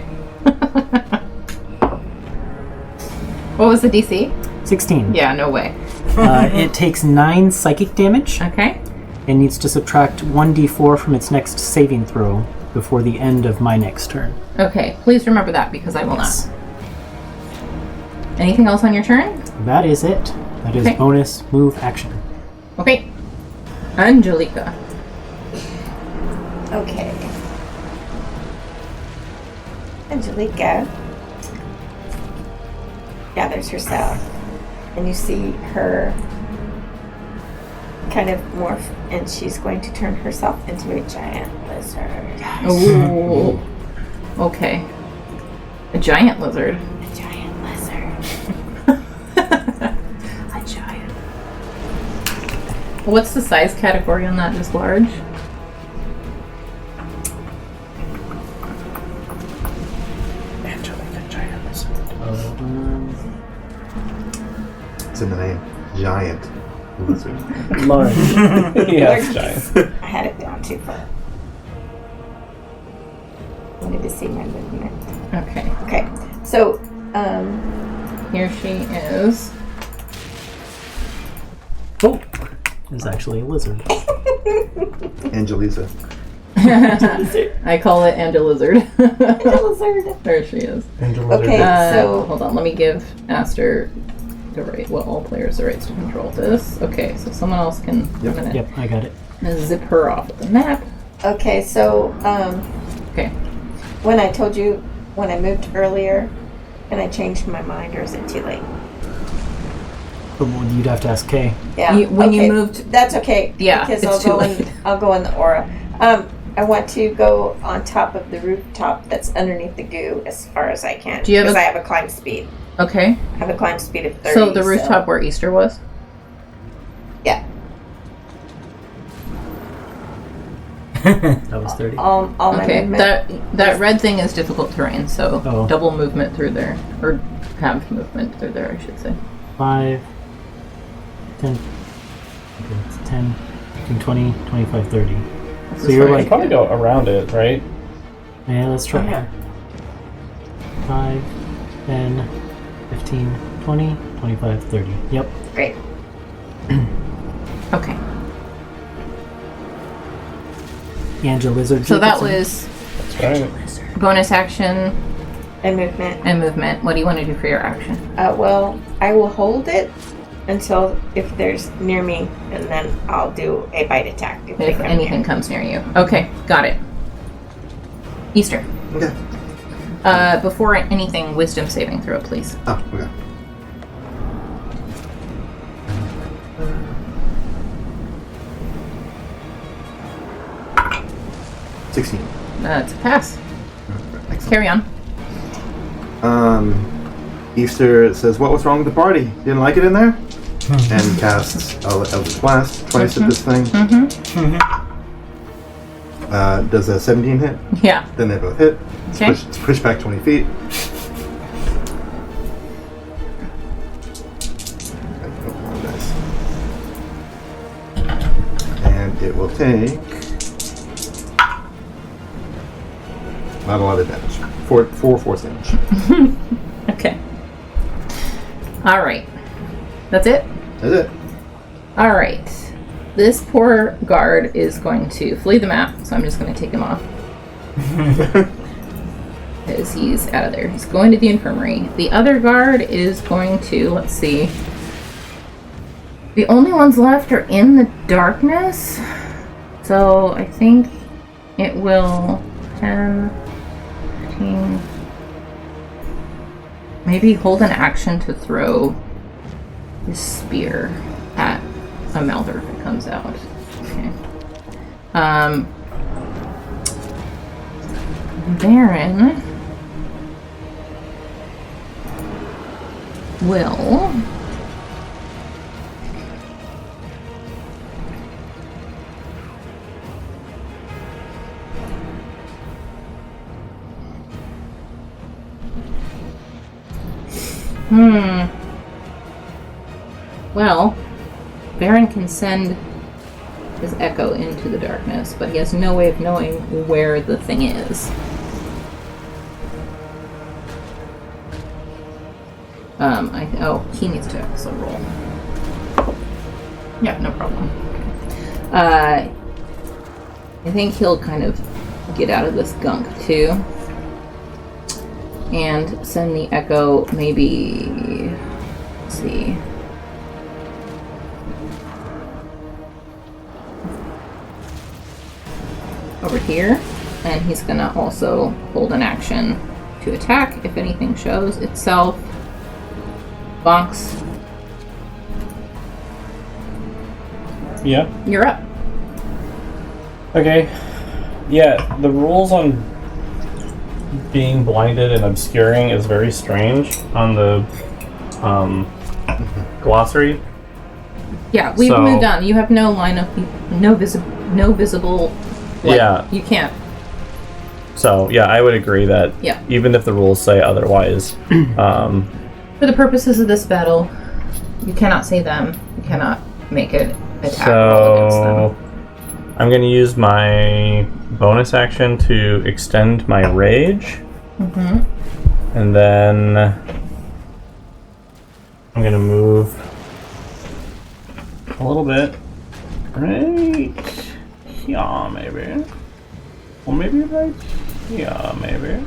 What was the DC? 16. Yeah, no way. It takes 9 psychic damage Okay. and needs to subtract 1d4 from its next saving throw before the end of my next turn. Okay, please remember that because I will Yes. not. Anything else on your turn? That is it. That is Okay. bonus move action. Okay. Angelica. Okay. Angelica gathers herself, and you see her kind of morph, and she's going to turn herself into a giant lizard. Ooh. Okay. A giant lizard. A giant lizard. A giant. What's the size category on that? Just large? It's in the name. Giant lizard. Large. Yes, giant. I had it down too far. Wanted to see my movement. Okay. Okay, so Here she is. Oh! It's actually a lizard. Angelisa. I call it Angelizard. lizard. There she is. Angel Okay. lizard. So- Hold on, let me give Aster the right, well, all players the rights to control this. Okay, so someone else can. Yep. I'm gonna Yep, I got it. zip her off of the map. Okay, so Okay. when I told you when I moved earlier, and I changed my mind, or is it too late? But you'd have to ask Kay. Yeah. When you okay, moved- that's okay. Yeah, because it's I'll too go late. I'll go in the aura. I want to go on top of the rooftop that's underneath the goo as far as I can. Do you have because a- I have a climb speed. Okay. I have a climb speed of 30. So the rooftop where Easter was? Yeah. That was 30. All my Okay. movement. That red thing is difficult terrain, so Oh. double movement through there. Or half movement through there, I should say. 5, 10. Okay, it's 10, 15, 20, 25, 30. This So is you're where You like- probably go around it, right? Yeah, let's try. Yeah. 5, 10, 15, 20, 25, 30. Yep. Great. Okay. Angel Lizard. So that Jacobson. was That's right. bonus action And movement. and movement. What do you want to do for your action? Well, I will hold it until if there's near me, and then I'll do a bite attack they If come anything near. comes near you. Okay, got it. Easter. Okay. Before anything, wisdom saving throw, please. Oh, okay. It's a pass. Excellent. Carry on. Easter says, "What was wrong with the party? Didn't like it in there?" And casts Eldritch Blast twice at this thing. Does a 17 hit? Yeah. Then they both hit. Okay. It's pushed back 20 feet. And it will take not a lot of damage. Four force damage. Okay. All right. That's it? That's it. All right. This poor guard is going to flee the map, so I'm just going to take him off. Because he's out of there. He's going to the infirmary. The other guard is going to, let's see. The only ones left are in the darkness. So I think it will 10, 15, maybe hold an action to throw his spear at a Malthor if it comes out. Okay. Baron will well, Baron can send his echo into the darkness, but he has no way of knowing where the thing is. He needs to also roll. Yeah, no problem. I think he'll kind of get out of this gunk too, and send the echo maybe. Let's see. Over here, and he's gonna also hold an action to attack if anything shows itself. Box, Yeah. you're up. Okay. Yeah, the rules on being blinded and obscuring is very strange on the glossary. Yeah, we've So- moved on. You have no line of no visible. Yeah. You can't. So, yeah, I would agree that Yeah. even if the rules say otherwise, For the purposes of this battle, you cannot say them. You cannot make it attack roll against so them. I'm going to use my bonus action to extend my rage. And then I'm going to move a little bit right here, maybe. Or maybe right here, maybe.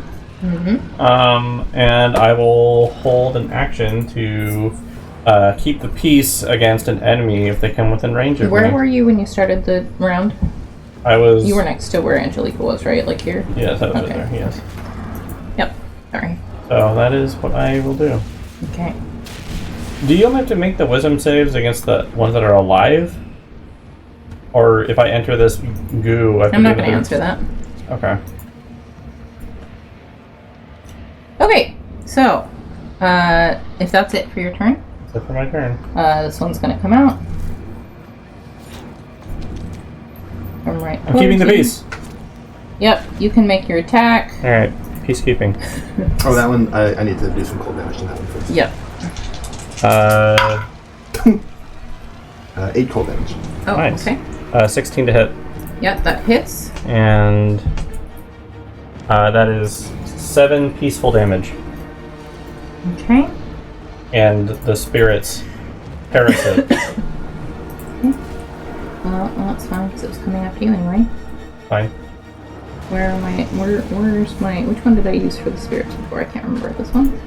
And I will hold an action to keep the peace against an enemy if they come within range of Where me. were you when you started the round? I was. You were next to where Angelica was, right? Like here? Yes, I was Okay. there. Yes. Yep. Sorry. So that is what I will do. Okay. Do you have to make the wisdom saves against the ones that are alive? Or if I enter this goo, I have I'm to not do going to the- answer that. Okay. Okay. So, if that's it for your turn, So for my turn. this one's going to come out. From right. I'm keeping the towards you. peace. Yep. You can make your attack. Alright. Peacekeeping. Oh, that one, I need to do some cold damage to that one first. Yep. 8 cold damage. Oh, Nice. okay. 16 to hit. Yep, that hits. And that is 7 peaceful damage. Okay. And the spirits perish it. Well, that's fine because it was coming after you anyway. Fine. Where's my, which one did I use for the spirits before? I can't remember. This one?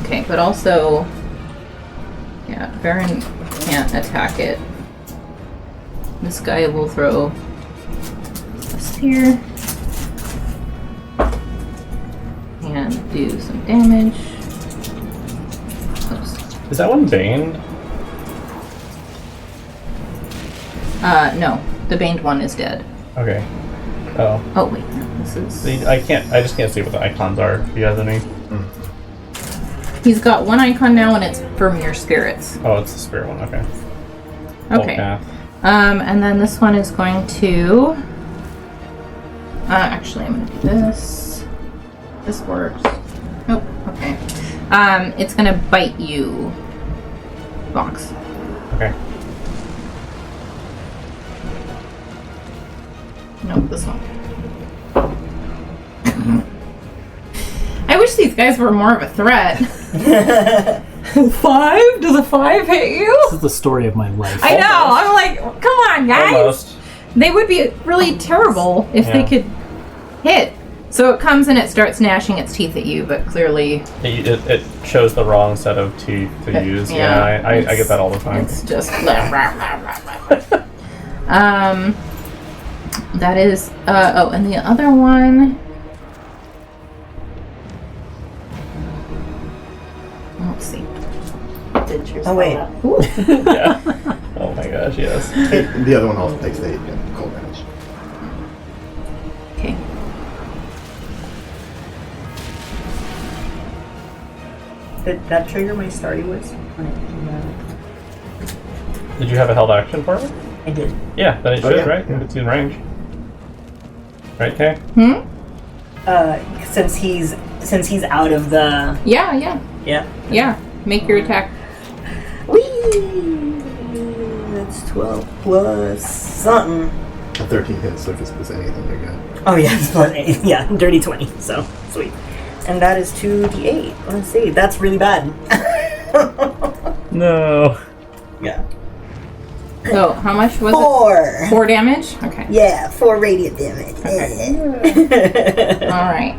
Okay, but also, yeah, Baron can't attack it. This guy will throw a spear and do some damage. Oops. Is that one baned? No. The baned one is dead. Okay. Oh. Oh, wait. No, this is... I just can't see what the icons are. Do you guys have any? He's got one icon now, and it's for mere spirits. Oh, it's the spirit one. Okay. Okay. And then this one is going to... actually, I'm going to do this. This works. Nope. Okay. It's going to bite you, Box. Okay. No, this one. I wish these guys were more of a threat. 5? Does a 5 hit you? This is the story of my life. I know. I'm like, come on, guys. Almost. They would be really terrible if they could hit. So it comes and it starts gnashing its teeth at you, but clearly... It chose the wrong set of teeth to use. Yeah, I get that all the time. It's just... That is... oh, and the other one... Let's see. Oh, wait. Yeah. Oh my gosh, yes. The other one also takes the cold damage. Okay. Did that trigger my starry wits? Did you have a held action for it? I did. Yeah, then it should, yeah. right? Yeah. It's in range. Right, Kay? Since he's out of the... Yeah. Make your attack. Whee! That's 12 plus something. A 13 hits, so if it's anything, you're good. Oh yeah, it's plus 8. Yeah, dirty 20, so sweet. And that is 2d8. Let's see, that's really bad. No. Yeah. So, how much was 4! it? 4 damage? Okay. Yeah, 4 radiant damage. Okay. Alright.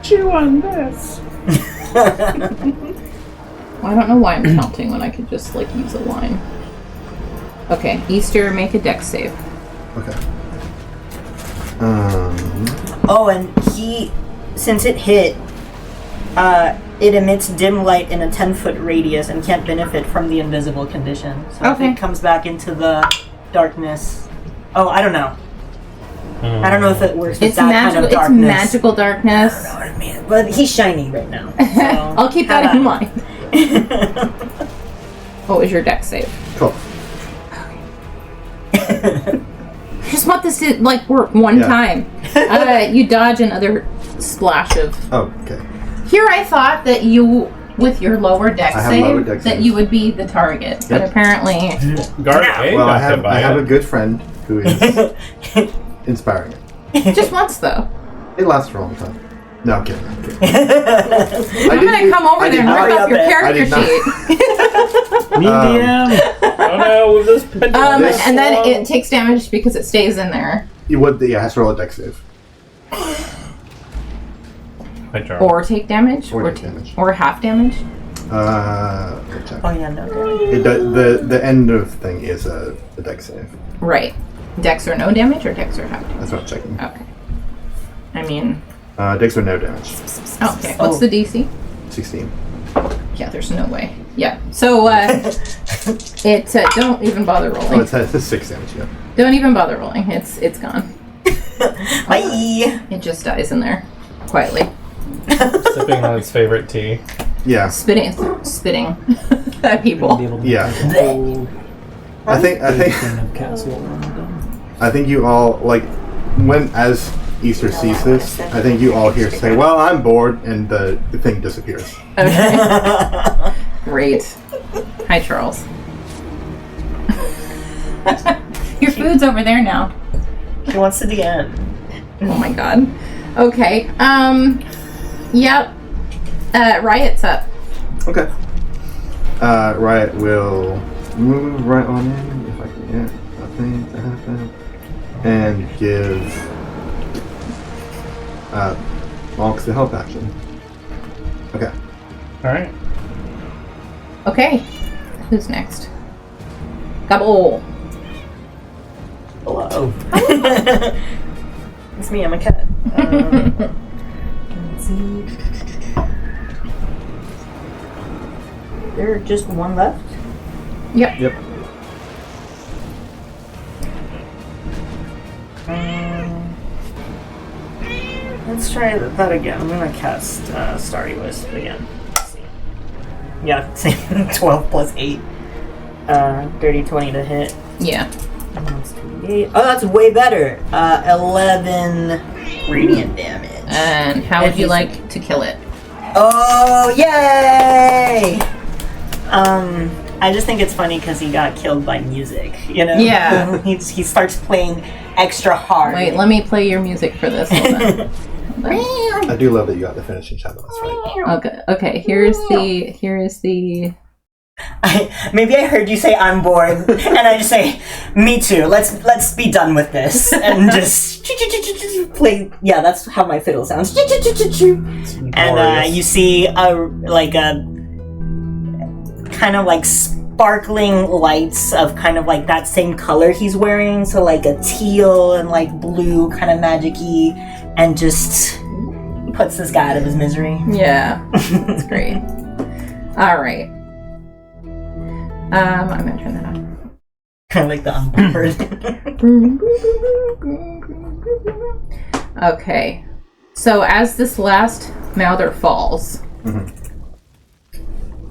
Chew on this. Well, I don't know why I'm counting when I could just, like, use a line. Okay, Easter, make a dex save. Okay. Oh, and since it hit, it emits dim light in a 10-foot radius and can't benefit from the invisible condition. So if it comes back into the darkness... Oh, I don't know. I don't know if it works with that kind of darkness. It's magical darkness. I don't know what I mean. But he's shiny right now. So I'll keep that in mind. What was your dex save? 12. I just want this to, like, work one time. You dodge another splash of... Oh, okay. Here I thought that you, with your lower dex save, that you would be the target. But apparently... Well, I have a good friend who is inspiring it. Just once, though. It lasts for a long time. No, I'm kidding. I'm gonna come over there and rip up your character sheet. Medium. Oh no, with this and then it takes damage because it stays in there. You would, yeah, has to roll a dex save. Or take damage. Or take damage. Or half damage. Good check. Oh yeah, no. It does, the end of thing is a dex save. Right. Dex or no damage, or dex or half damage? That's what I'm checking. Okay. I mean... dex or no damage. Oh, okay. What's the DC? 16. Yeah, there's no way. Yeah. So, don't even bother rolling. Oh, it has 6 damage, yeah. Don't even bother rolling. It's gone. Bye! It just dies in there. Quietly. Sipping on its favorite tea. Yeah. Spitting at people. Yeah. I think you all, like, as Easter sees this, I think you all hear say, "Well, I'm bored," and the thing disappears. Okay. Great. Hi, Charles. Your food's over there now. He wants to DM. Oh my god. Okay. Yep. Riot's up. Okay. Riot will move right on in if I can get a thing to happen. And give Monks the help action. Okay. Alright. Okay. Who's next? Gabble. Hello. It's me, I'm a cat. Let's see. There's just one left? Yep. Let's try that again. I'm gonna cast Starry Wisp again. Let's see. Yeah, same. 12 plus 8. Dirty 20 to hit. Yeah. That's 28. Oh, that's way better. 11 radiant damage. And how would you like to kill it? Oh, yay! I just think it's funny because he got killed by music, you know? Yeah. he starts playing extra hard. Wait, let me play your music for this. Hold on. I do love that you got the finishing shot. That's right. Okay. Here is the. Maybe I heard you say I'm bored, and I just say, me too. Let's be done with this, and just play. Yeah, that's how my fiddle sounds. And you see a kind of like sparkling lights of kind of like that same color he's wearing, so like a teal and like blue kind of magic-y, and just puts this guy out of his misery. Yeah, that's great. All right. I'm gonna turn that on. Kind of like the unboard. Okay. So as this last Mouther falls,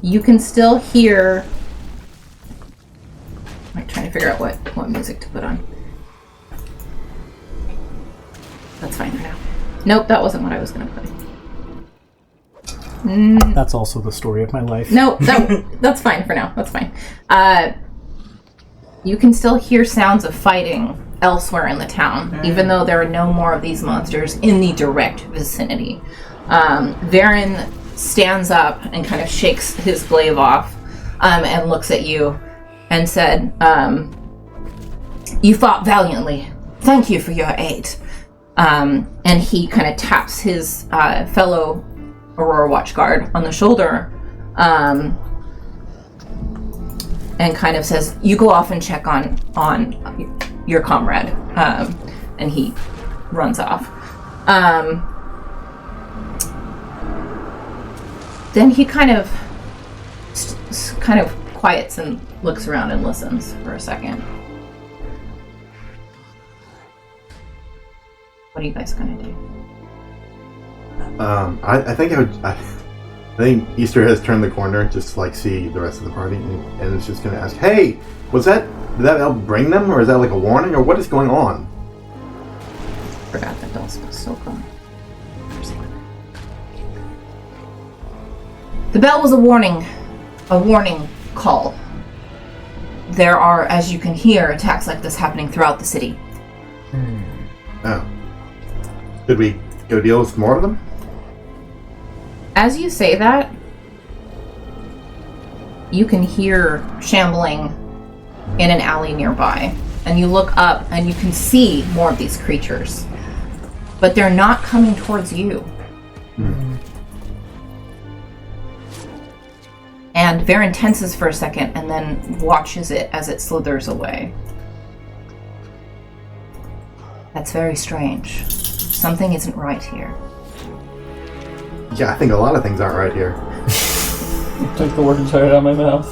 you can still hear. I'm trying to figure out what music to put on. That's fine for now. Nope, that wasn't what I was gonna play. That's also the story of my life. No, that's fine for now. That's fine. You can still hear sounds of fighting elsewhere in the town, even though there are no more of these monsters in the direct vicinity. Varen stands up and kind of shakes his glaive off and looks at you and said, "You fought valiantly. Thank you for your aid." And he kind of taps his fellow Aurora Watchguard on the shoulder and kind of says, "You go off and check on your comrade," and he runs off. Then he kind of quiets and looks around and listens for a second. What are you guys gonna do? I think Easter has turned the corner just to like see the rest of the party and is just going to ask, "Hey, did that help bring them, or is that like a warning, or what is going on?" Forgot that bell's still going. The bell was a warning call. There are, as you can hear, attacks like this happening throughout the city. Oh. Did we go deal with more of them? As you say that, you can hear shambling in an alley nearby. And you look up and you can see more of these creatures. But they're not coming towards you. And Varen tenses for a second and then watches it as it slithers away. That's very strange. Something isn't right here. Yeah, I think a lot of things aren't right here. Take the words right out of my mouth.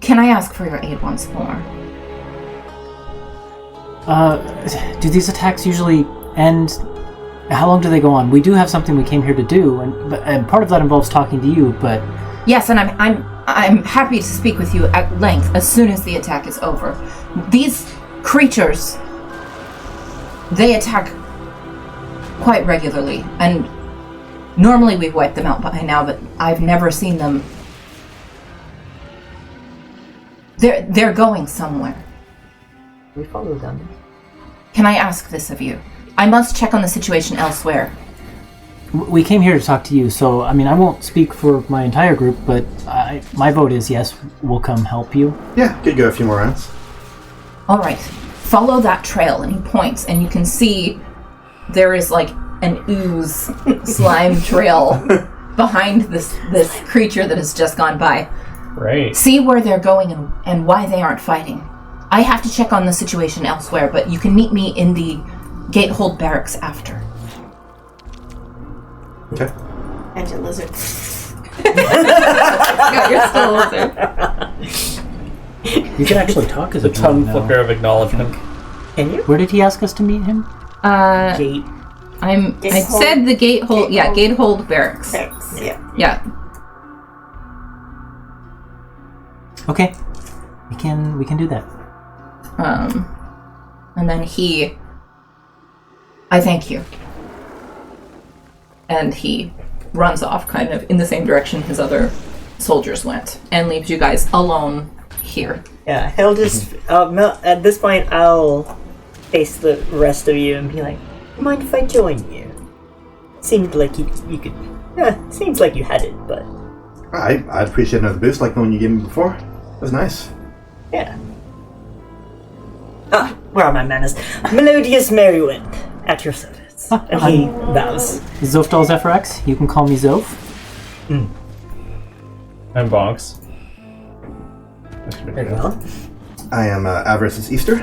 Can I ask for your aid once more? Do these attacks usually end? How long do they go on? We do have something we came here to do, and part of that involves talking to you, but... Yes, and I'm happy to speak with you at length as soon as the attack is over. These creatures, they attack quite regularly, and normally we've wiped them out by now, but I've never seen them. They're going somewhere. We follow them. Can I ask this of you? I must check on the situation elsewhere. We came here to talk to you, so, I mean, I won't speak for my entire group, but my vote is yes, we'll come help you. Yeah, could go a few more rounds. All right, follow that trail, and he points, and you can see there is like an ooze slime trail behind this creature that has just gone by. Right. See where they're going and why they aren't fighting. I have to check on the situation elsewhere, but you can meet me in the Gatehold barracks after. Okay. And a lizard. Yeah, you're still a lizard. You can actually talk as a The tongue druid now. flicker of acknowledgement. Can you? Where did he ask us to meet him? Gate. I said the Gatehold. Yeah, Gatehold barracks. Thanks. Yeah. Yeah. Okay. We can do that. And then I thank you. And he runs off kind of in the same direction his other soldiers went and leaves you guys alone here. Yeah, he'll just. At this point, I'll face the rest of you and be like, "Mind if I join you?" Seemed like you could. Seems like you had it, but I'd appreciate another boost like the one you gave me before. That was nice. yeah. Where are my manners? Melodious Merrywind, at your service. And he bows. Zofdal Zephyrax, you can call me Zof. I'm Bonks. Very well. I am Avarice's Easter.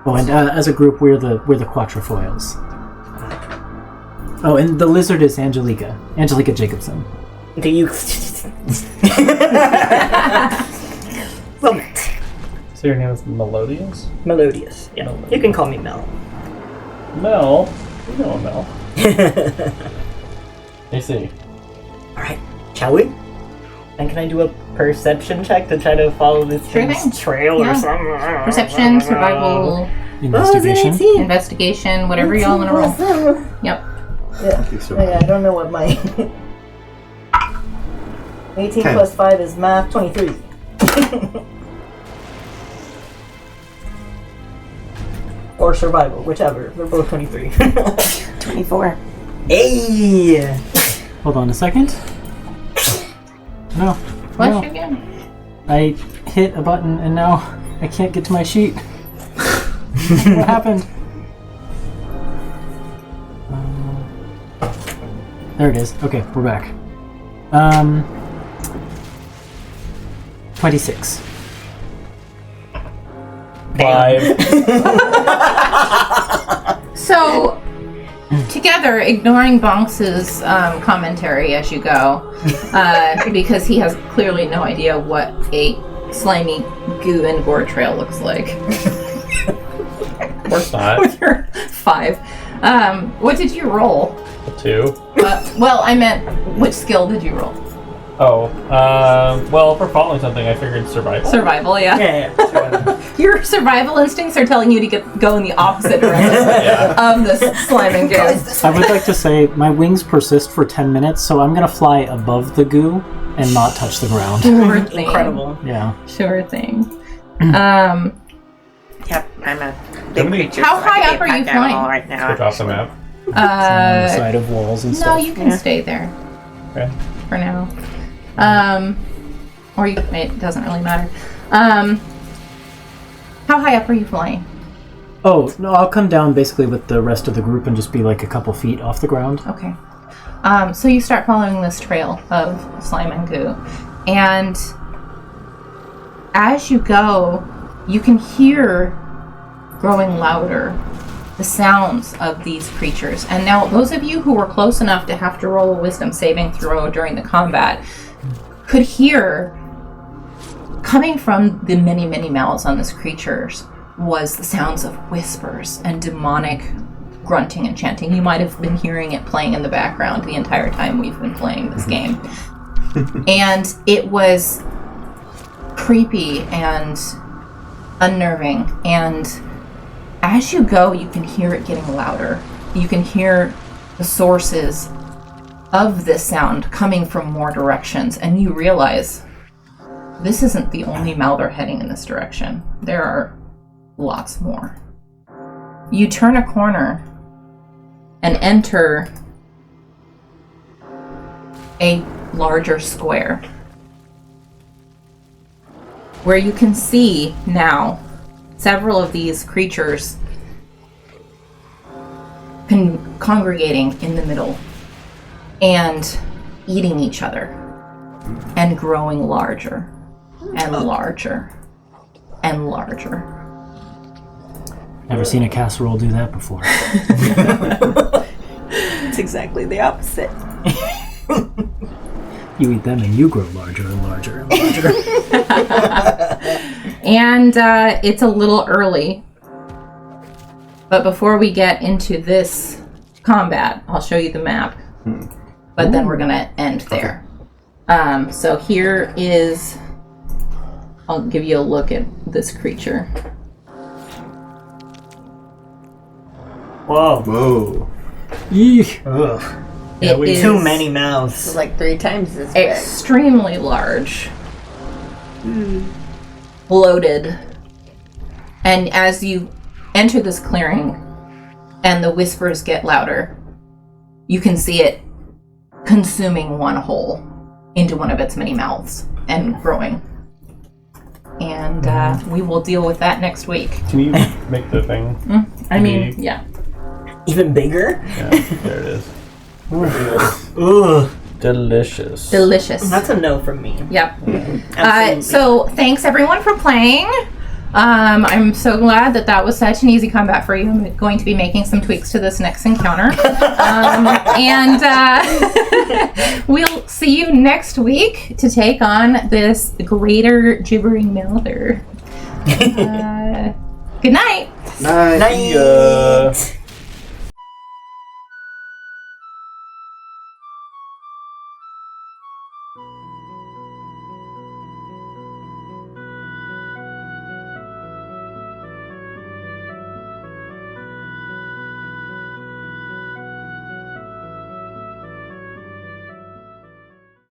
Oh, and as a group, we're the Quatrefoils. Oh, and the lizard is Angelica Jacobson. Do you... Well met. So your name is Melodious? Melodious. Yeah, Melodious. you can call me Mel. Mel? You know Mel. I see. Alright, shall we? And can I do a perception check to try to follow this Sure thing's thing. trail Yeah. or something? Perception, survival, Investigation. investigation, whatever y'all want to roll. Yep. Yeah, I don't know what my... 18 10. plus 5 is math, 23. Or survival, whichever. They're both 23. 24. Hey! Hold on a second. No. Bless no. you again. I hit a button and now I can't get to my sheet. What happened? There it is. Okay, we're back. 26. 5. So, together, ignoring Bonks's commentary as you go, because he has clearly no idea what a slimy goo and gore trail looks like. Of course not. With your 5. What did you roll? 2. Well, I meant, which skill did you roll? Oh, well, for following something, I figured survival. Survival, yeah. Yeah. Your survival instincts are telling you to go in the opposite direction of this slime and goo. I would like to say my wings persist for 10 minutes, so I'm going to fly above the goo and not touch the ground. Sure thing. Incredible. Yeah. Sure thing. Yep, I'm a big creature. How so I high could up be a are you pack animal flying? right now. Switch off the map. On the side of walls and No, stuff. you can stay there Okay. for now. Or you, it doesn't really matter. How high up are you flying? Oh, no, I'll come down basically with the rest of the group and just be like a couple feet off the ground. Okay. So you start following this trail of slime and goo. And as you go, you can hear growing louder the sounds of these creatures. And now those of you who were close enough to have to roll a wisdom saving throw during the combat could hear, coming from the many, many mouths on these creatures, was the sounds of whispers and demonic grunting and chanting. You might have been hearing it playing in the background the entire time we've been playing this game. And it was creepy and unnerving. And as you go, you can hear it getting louder. You can hear the sources of this sound coming from more directions. And you realize this isn't the only Malthor heading in this direction. There are lots more. You turn a corner and enter a larger square where you can see now several of these creatures congregating in the middle and eating each other and growing larger and larger and larger. Never seen a casserole do that before. It's exactly the opposite. You eat them and you grow larger and larger and larger. And it's a little early, but before we get into this combat, I'll show you the map. But then we're gonna end there. So here is, I'll give you a look at this creature. Whoa. Whoa. Eek. Ugh. It is Too many mouths. It's like 3 times as big. extremely large, bloated, and as you enter this clearing and the whispers get louder, you can see it consuming one whole into one of its many mouths and growing. And we will deal with that next week. Can you make the thing? I mean, yeah. Even bigger? Yeah, there it is. Ugh. Delicious. Delicious. That's a no from me. Yep. Absolutely. So thanks everyone for playing. I'm so glad that was such an easy combat for you. I'm going to be making some tweaks to this next encounter. And we'll see you next week to take on this greater gibbering mouther. Good night. Nice. Night.